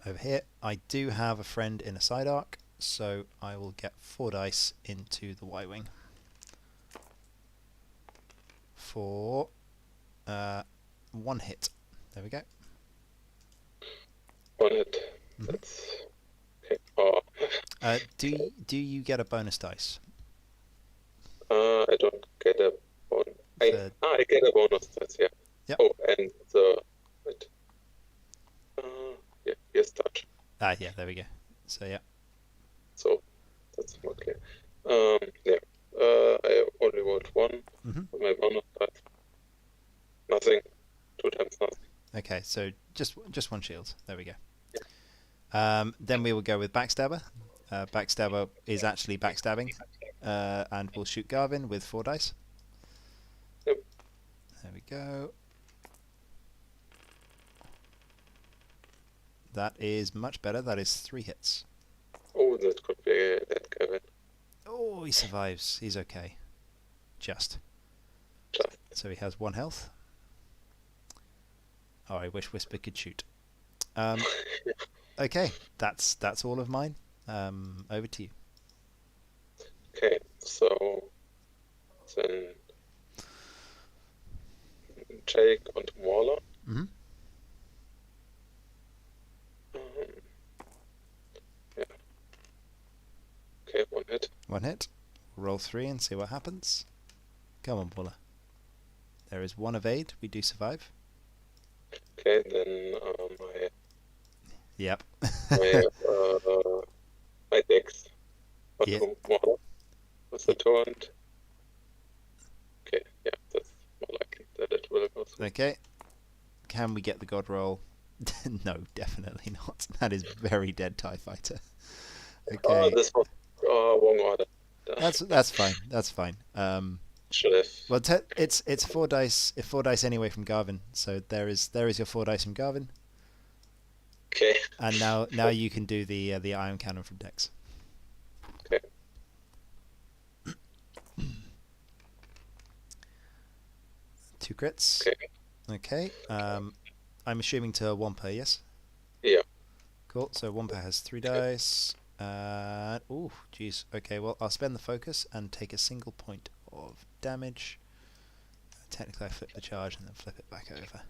Over here, I do have a friend in a side arc, so I will get 4 dice into the Y-wing for 1 hit. There we go. 1 hit. That's okay. Oh. Do you get a bonus dice? I don't get a bonus. I get a bonus dice, yeah. Yep. Oh, and the wait. Yeah, yes, touch. Yeah, there we go. So yeah. So that's more clear. Yeah. I only rolled 1 for my bonus dice. Nothing. 2 times nothing. Okay, so just 1 shield. There we go. Yeah. Then we will go with Backstabber. Backstabber is actually backstabbing, and we'll shoot Garvin with 4 dice. Yep. There we go. That is much better. That is 3 hits. Oh, that could be that Gavin. Oh, he survives. He's okay. Just. So he has 1 health. Oh, I wish Whisper could shoot. Okay, that's all of mine. Over to you. Okay, so then Jake and Waller. Yeah. Okay, 1 hit. 1 hit. Roll 3 and see what happens. Come on, Waller. There is 1 evade. We do survive. Okay, then my Yep. my dex. Yeah. What's the torrent? Okay, yeah, that's more likely that it will go through. Okay. Can we get the god roll? No, definitely not. That is very dead TIE fighter. Okay. This was wrong order. That's fine. That's fine. Should have. Well, it's 4 dice. 4 dice anyway from Garvin. So there is your 4 dice from Garvin. Okay. And now you can do the ion cannon from Dex. Okay. 2 crits. Okay. Okay. I'm assuming to Wampa, yes? Yeah. Cool. So Wampa has 3 dice. Oh, jeez. Okay, well, I'll spend the focus and take a single point of damage. Technically, I flip the charge and then flip it back over.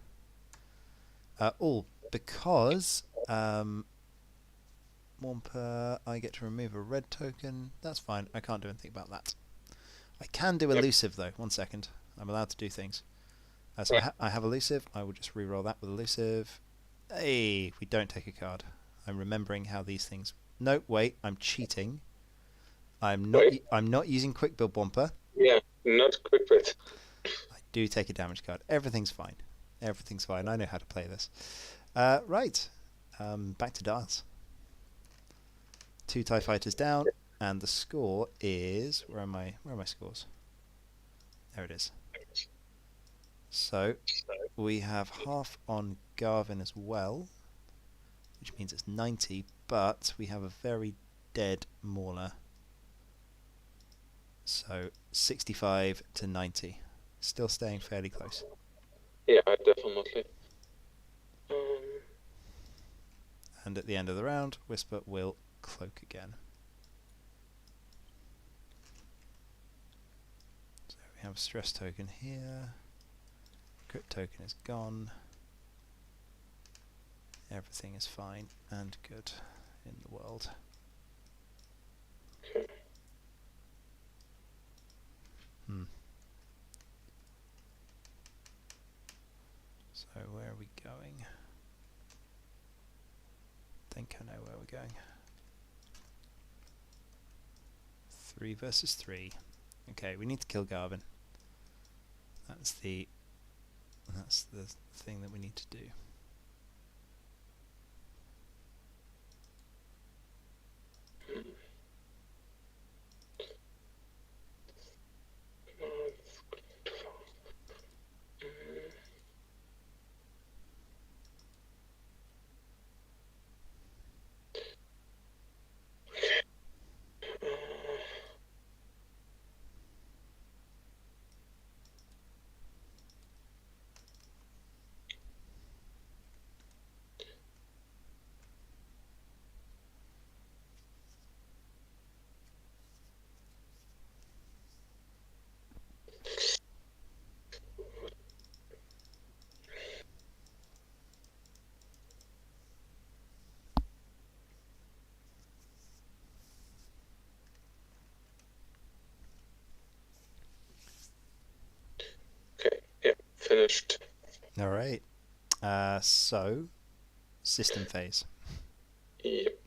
Because Wampa, I get to remove a red token. That's fine. I can't do anything about that. I can do elusive, though. 1 second. I'm allowed to do things. So I have elusive. I will just re-roll that with elusive. Hey, we don't take a card. I'm remembering how these things... No, wait. I'm cheating. I'm not using quick build Wampa. Yeah, not quick build. I do take a damage card. Everything's fine. Everything's fine. I know how to play this. Right. Back to Dials. 2 TIE fighters down, and the score is... Where are my scores? There it is. So, we have half on Garvin as well, which means it's 90, but we have a very dead Mauler. So, 65 to 90. Still staying fairly close. Yeah, definitely. And at the end of the round, Whisper will cloak again. So we have a stress token here. Crit token is gone. Everything is fine and good in the world. Okay. So where are we going? I think I know where we're going. 3 versus 3. Okay, we need to kill Garvin. That's the thing that we need to do. finished. All right. So, system phase. Yep.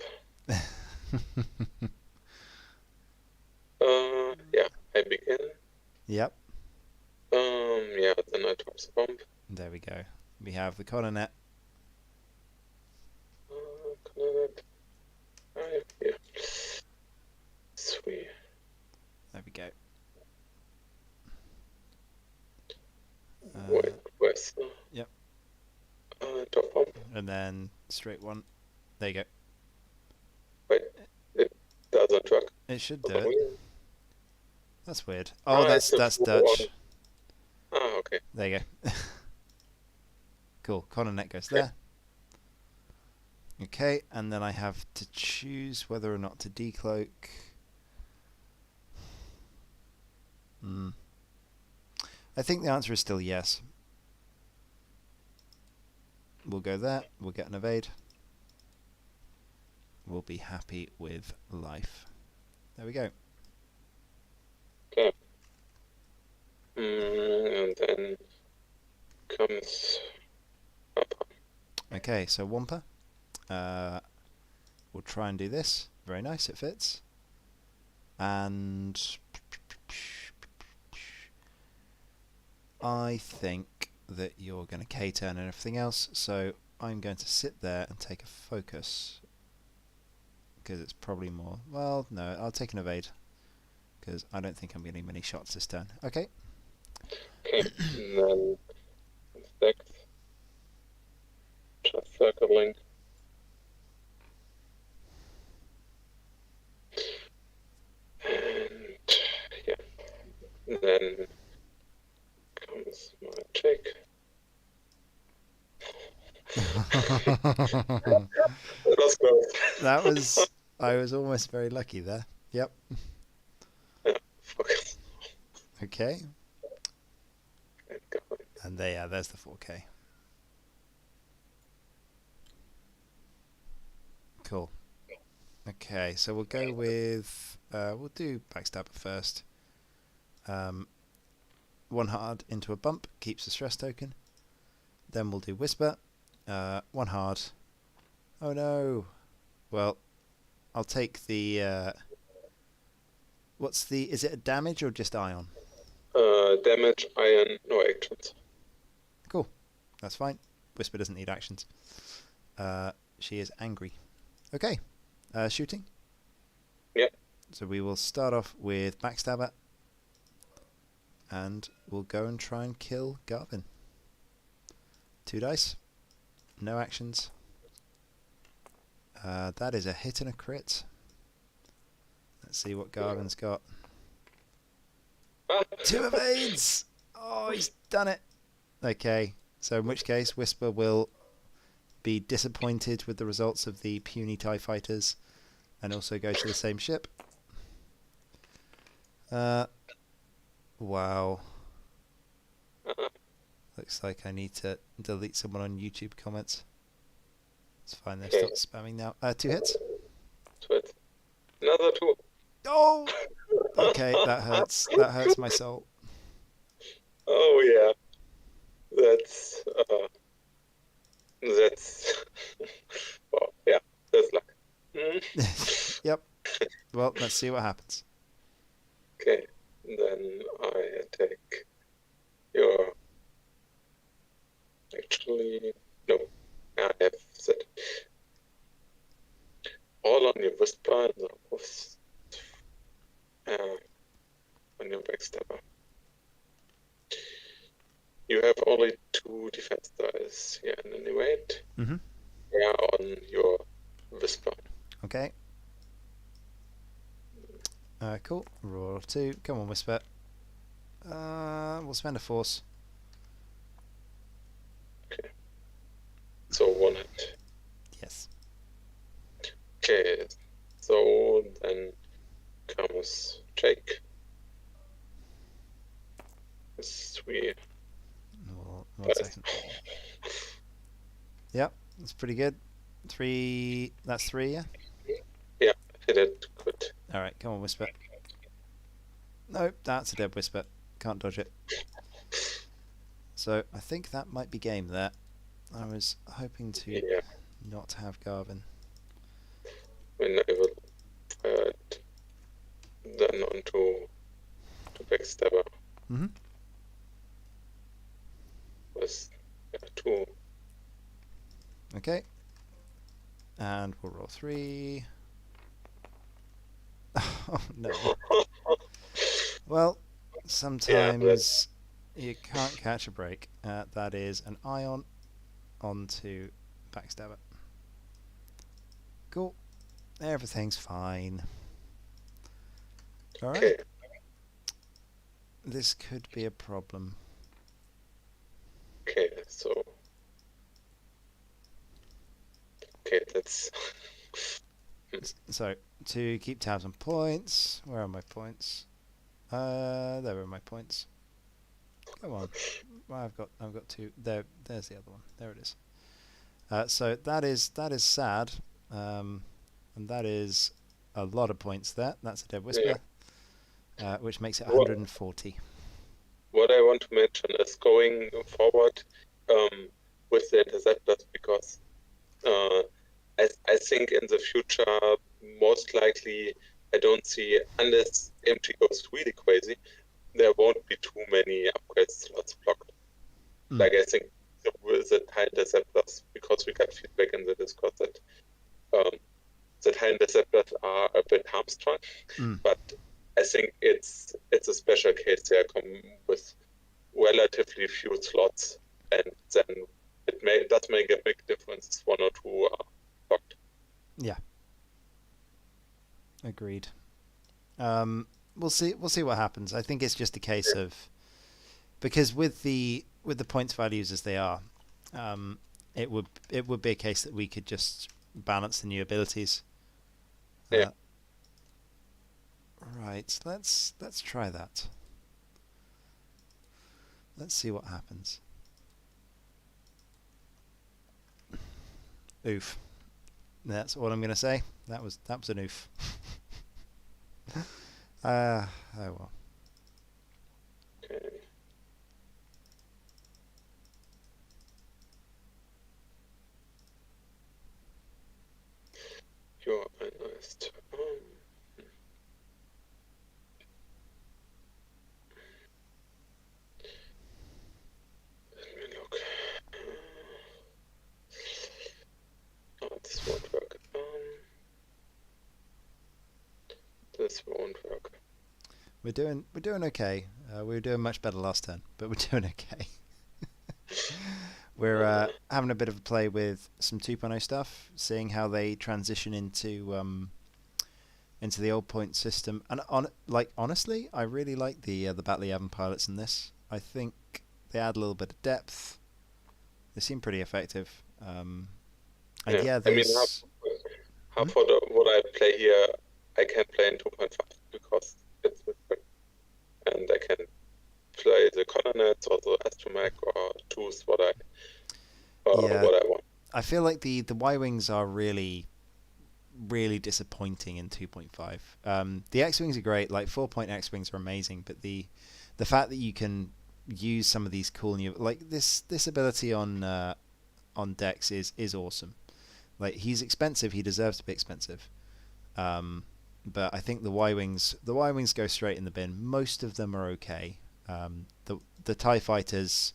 Yeah, I begin. Yep. Yeah, then I toss a bomb. There we go. We have the coronet. Connect. Yeah. Sweet. There we go. Wait, where's the... Yep. Top bomb. And then straight one. There you go. Wait, it doesn't work. It should do it. That's weird. Oh, it's a that's full Dutch. one. Okay. There you go. Cool. Coronet goes there. Okay, and then I have to choose whether or not to decloak. I think the answer is still yes. We'll go there. We'll get an evade. We'll be happy with life. There we go. Okay. And then comes up. Okay, so Wampa. We'll try and do this. Very nice, it fits. And I think that you're going to K-turn and everything else, so I'm going to sit there and take a focus. Because it's probably more... Well, no, I'll take an evade. Because I don't think I'm getting many shots this turn. Okay. Okay, and then next. Just circling. And yeah, then comes my check. That was close. That was... I was almost very lucky there. Yep. Yeah, fuck. Okay. And go. And there, yeah, there's the 4K. Cool. Okay, so we'll go with... we'll do Backstabber first. One hard into a bump, keeps the stress token. Then we'll do Whisper. One hard. Oh no! Well, I'll take the... what's the... Is it a damage or just ion? Damage, iron, no actions. Cool. That's fine. Whisper doesn't need actions. She is angry. Okay. Shooting? Yep. So we will start off with Backstabber. And we'll go and try and kill Garvin. 2 dice. No actions. That is a hit and a crit. Let's see what Garvin's got. 2 evades! Oh, he's done it. Okay, so in which case Whisper will be disappointed with the results of the puny TIE fighters and also go to the same ship. Wow. Looks like I need to delete someone on YouTube comments. It's fine, they've stopped spamming now. 2 hits. Sweet. Another 2. Oh! Okay, that hurts. That hurts my soul. Oh yeah. That's well, yeah, that's luck. Yep. Well, let's see what happens. Okay, then I take your... Actually, no, I have said all on your Whisper and on your Backstabber. You have only 2 defense dice here in any evade. Mm-hmm. Yeah, on your Whisper. Okay. Cool. Roll of 2. Come on, Whisper. We'll spend a force. Okay. So 1 hit. Yes. Okay. So then comes Jake. Sweet. One second. Yep, that's pretty good. 3. That's 3, yeah? Yeah, hit it. Good. Alright, come on, Whisper. Nope, that's a dead Whisper. Can't dodge it. So I think that might be game there. I was hoping to not have Garvin. When I will then onto Backstabber. Mm-hmm. With 2. Okay. And we'll roll 3. Oh no. Well, sometimes you can't catch a break. That is an Ion onto Backstabber. Cool. Everything's fine. Alright. Okay. This could be a problem. Okay, so. Okay, that's. So, to keep tabs on points, where are my points? There are my points. Come on. Well, I've got 2. There's the other one. There it is. So that is sad. And that is a lot of points there. That's a Dead Whisper. Which makes it 140. What I want to mention is going forward with the interceptors, because I think in the future, most likely, I don't see, unless MT goes really crazy, there won't be too many upgrade slots blocked. Like, I think the TIE interceptors, because we got feedback in the Discord that the TIE interceptors are a bit hamstrung, but I think it's a special case. They come with relatively few slots, and then it does make a big difference. 1 or 2 are blocked. Yeah. Agreed. We'll see what happens. I think it's just a case of, because with the points values as they are, it would be a case that we could just balance the new abilities. Right, let's try that. Let's see what happens. Oof. That's all I'm going to say. That was an oof. Oh well. Okay. You're a nice Let me look. No, this won't work. This won't work. We're doing okay. We were doing much better last turn, but we're doing okay. We're having a bit of a play with some 2.0 stuff, seeing how they transition into the old point system. And honestly, I really like the Battle Yavin pilots in this. I think they add a little bit of depth. They seem pretty effective. And I mean, half for what I play here, I can play in 2.5 because it's different, and I can play the Colonets or the Astromech or choose what I want. I feel like the Y-Wings are really disappointing in 2.5. The X-Wings are great, like 4-point X-Wings are amazing, but the fact that you can use some of these cool new, like this ability on Dex is awesome. Like, he's expensive, he deserves to be expensive. But I think the Y-Wings go straight in the bin. Most of them are okay. The TIE Fighters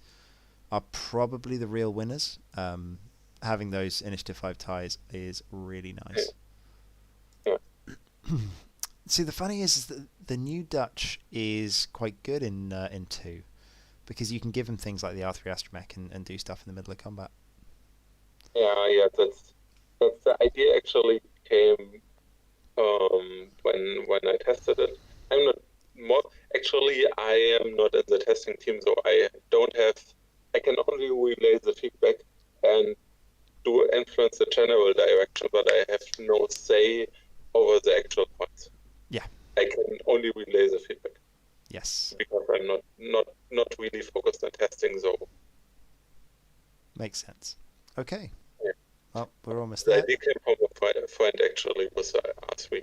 are probably the real winners. Having those Initiative 5 TIEs is really nice. See, the funny is that the new Dutch is quite good in 2, because you can give him things like the R3 Astromech and do stuff in the middle of combat. Yeah, that's the idea. Actually came when I tested it. I am not in the testing team, so I can only relay the feedback and do influence the general direction, but I have no say over the actual points. Yeah. I can only relay the feedback. Yes. Because I'm not really focused on testing, so. Makes sense. Okay. Yeah. Well, we're almost there. I became from a friend actually with R3.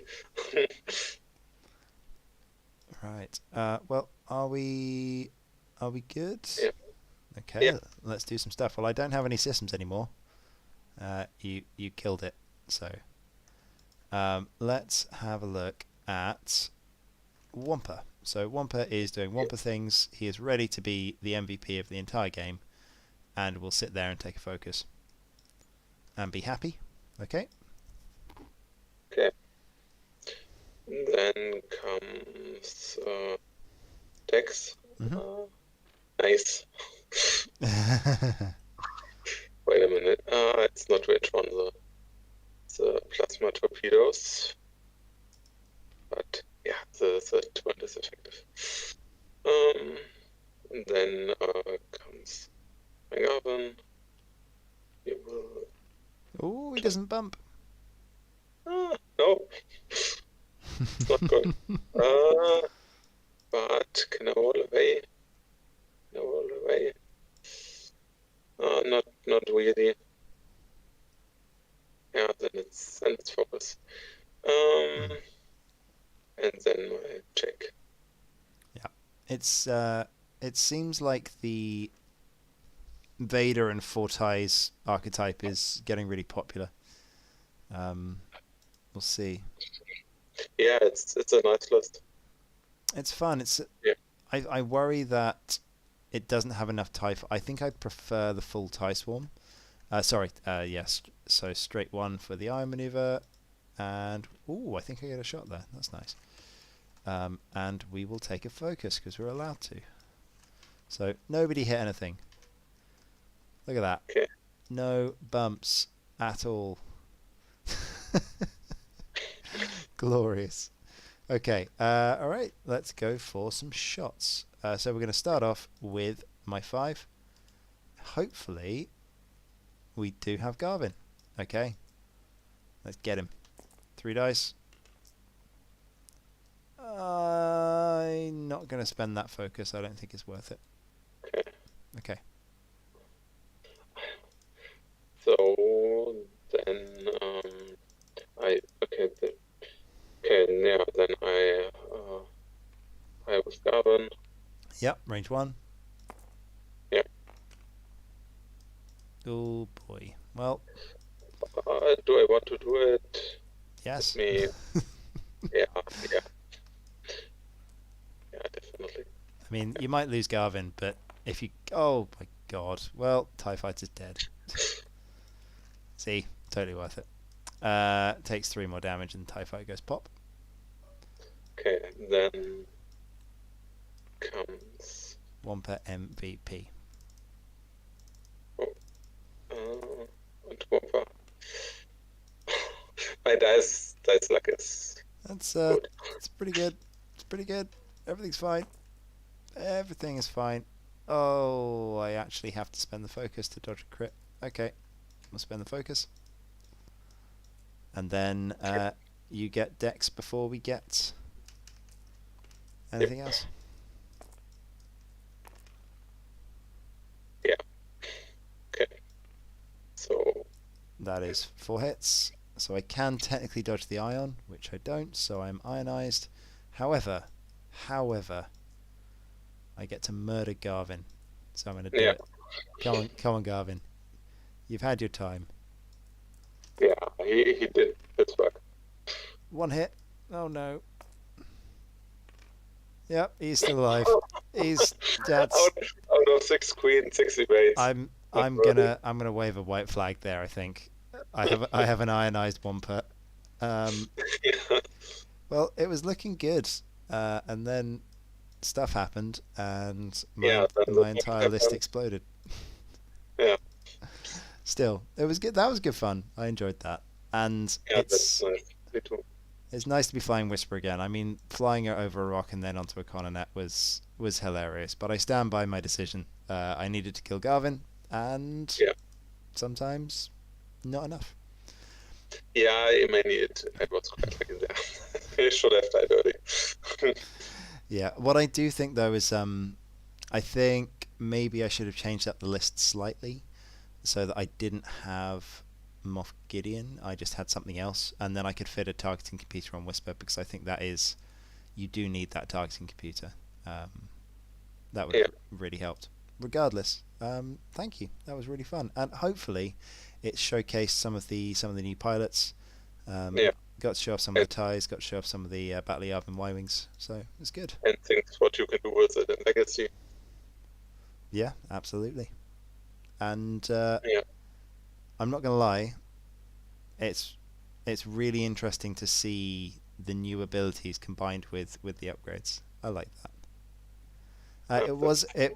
Right. Well, are we good? Yeah. Okay, Yeah. let's do some stuff. Well, I don't have any systems anymore. You killed it. So let's have a look at Wampa. So Wampa is doing Wampa things. He is ready to be the MVP of the entire game, and will sit there and take a focus and be happy. Okay. Okay. Then comes Dex. Mhm. Nice. Wait a minute. It's not which one, the plasma torpedoes. But yeah, the third one is effective. And then comes McGovern. He will. Oh, he doesn't bump. No. It's not good. But can I roll away? Can I roll away? Not really. Yeah, then it's focus. And then my check. It seems like the Vader and Fortai's archetype is getting really popular. We'll see. Yeah, it's a nice list. It's fun. Yeah. I worry that it doesn't have enough TIE. I think I prefer the full TIE swarm. Yes. So straight one for the iron maneuver, and I think I get a shot there. That's nice. And we will take a focus because we're allowed to. So nobody hit anything. Look at that. Okay. No bumps at all. Glorious. Okay. All right. Let's go for some shots. So we're going to start off with my 5. Hopefully, we do have Garvin. Okay. Let's get him. 3 dice. I'm not going to spend that focus. I don't think it's worth it. Okay. So then then I was Garvin. Yep, range 1. Yeah. Oh boy. Well. Do I want to do it? Yes. Me. Yeah, definitely. I mean, you might lose Garvin, but if you... Oh my god. Well, TIE Fighter's dead. See? Totally worth it. Takes 3 more damage and TIE Fighter goes pop. Okay, then comes... Wampa MVP. And Wampa. My dice luck is That's good. it's pretty good. It's pretty good. Everything's fine. Everything is fine. Oh, I actually have to spend the focus to dodge a crit. Okay, we'll spend the focus. And then you get Dex before we get anything else. Yeah. Okay. So that is 4 hits. So I can technically dodge the ion, which I don't, so I'm ionized. However, I get to murder Garvin. So I'm going to do it. Come on, Garvin. You've had your time. Yeah, he did his work. 1 hit. Oh no. Yep, he's still alive. He's that's out of 6 queens, 6 evades. I'm gonna wave a white flag there, I think. I have an ionized Wampa. Yeah. Well, it was looking good. And then stuff happened and my entire list exploded. Yeah. Still, it was good. That was good fun. I enjoyed that. And that's nice. Me too. It's nice to be flying Whisper again. I mean, flying it over a rock and then onto a coronet was hilarious. But I stand by my decision. I needed to kill Garvin, and sometimes not enough. Yeah, I mean, it was quite lucky there. He should have died early. Yeah, what I do think though is I think maybe I should have changed up the list slightly so that I didn't have Moff Gideon. I just had something else, and then I could fit a targeting computer on Whisper, because I think you do need that targeting computer. That would have really helped. Regardless, thank you. That was really fun, and hopefully, it showcased some of the new pilots. Yeah, Got to show off some of the ties. Got to show off some of the Battle Yard and Y-wings. So it's good. and things what you can do with it in Legacy. Yeah, absolutely. And Yeah, I'm not gonna lie, it's really interesting to see the new abilities combined with the upgrades. I like that. It was a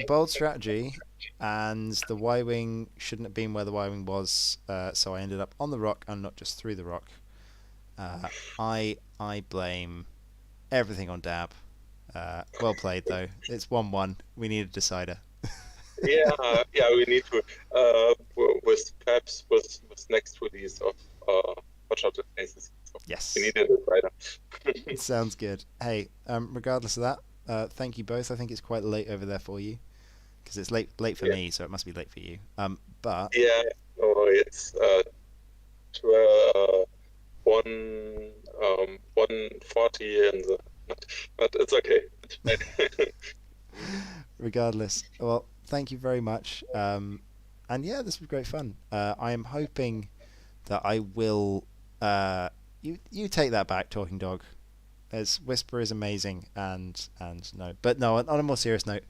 bold strategy, and the Y-wing shouldn't have been where the Y-wing was, so I ended up on the rock and not just through the rock. I blame everything on Dab. Well played though. It's 1-1. We need a decider. yeah, we need to with perhaps with next release of Watch Out the Faces. So Yes. we need a writer. Sounds good. Hey, regardless of that, thank you both. I think it's quite late over there for you, because it's late for me, so it must be late for you. But Yeah, no, it's 1:40 in the night, but it's okay. It's fine. regardless, well, thank you very much. And yeah, this was great fun. I am hoping that I will. You take that back, Talking Dog. As Whisper is amazing, and no, but no. On a more serious note,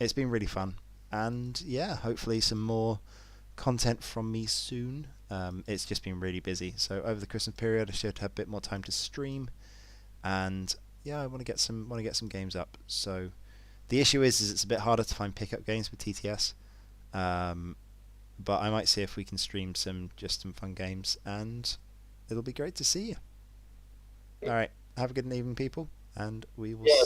it's been really fun, and yeah, hopefully some more content from me soon. It's just been really busy, so over the Christmas period, I should have a bit more time to stream, and yeah, I want to get some games up. So the issue is it's a bit harder to find pickup games with TTS. But I might see if we can stream some fun games, and it'll be great to see you. All right, have a good evening, people, and we will. Yeah,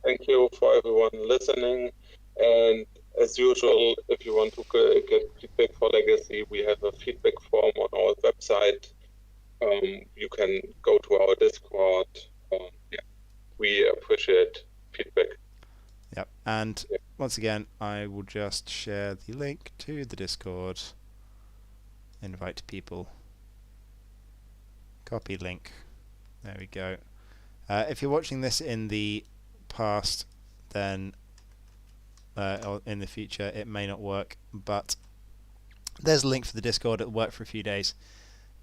thank you for everyone listening. And as usual, if you want to get feedback for Legacy, we have a feedback form on our website. You can go to our Discord. Yeah, we appreciate feedback. Yep, and once again, I will just share the link to the Discord. Invite people. Copy link. There we go. If you're watching this in the past, then or in the future, it may not work, but there's a link for the Discord. It'll work for a few days.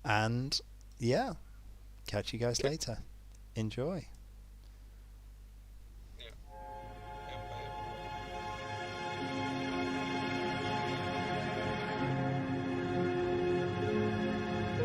And yeah, catch you guys later. Enjoy.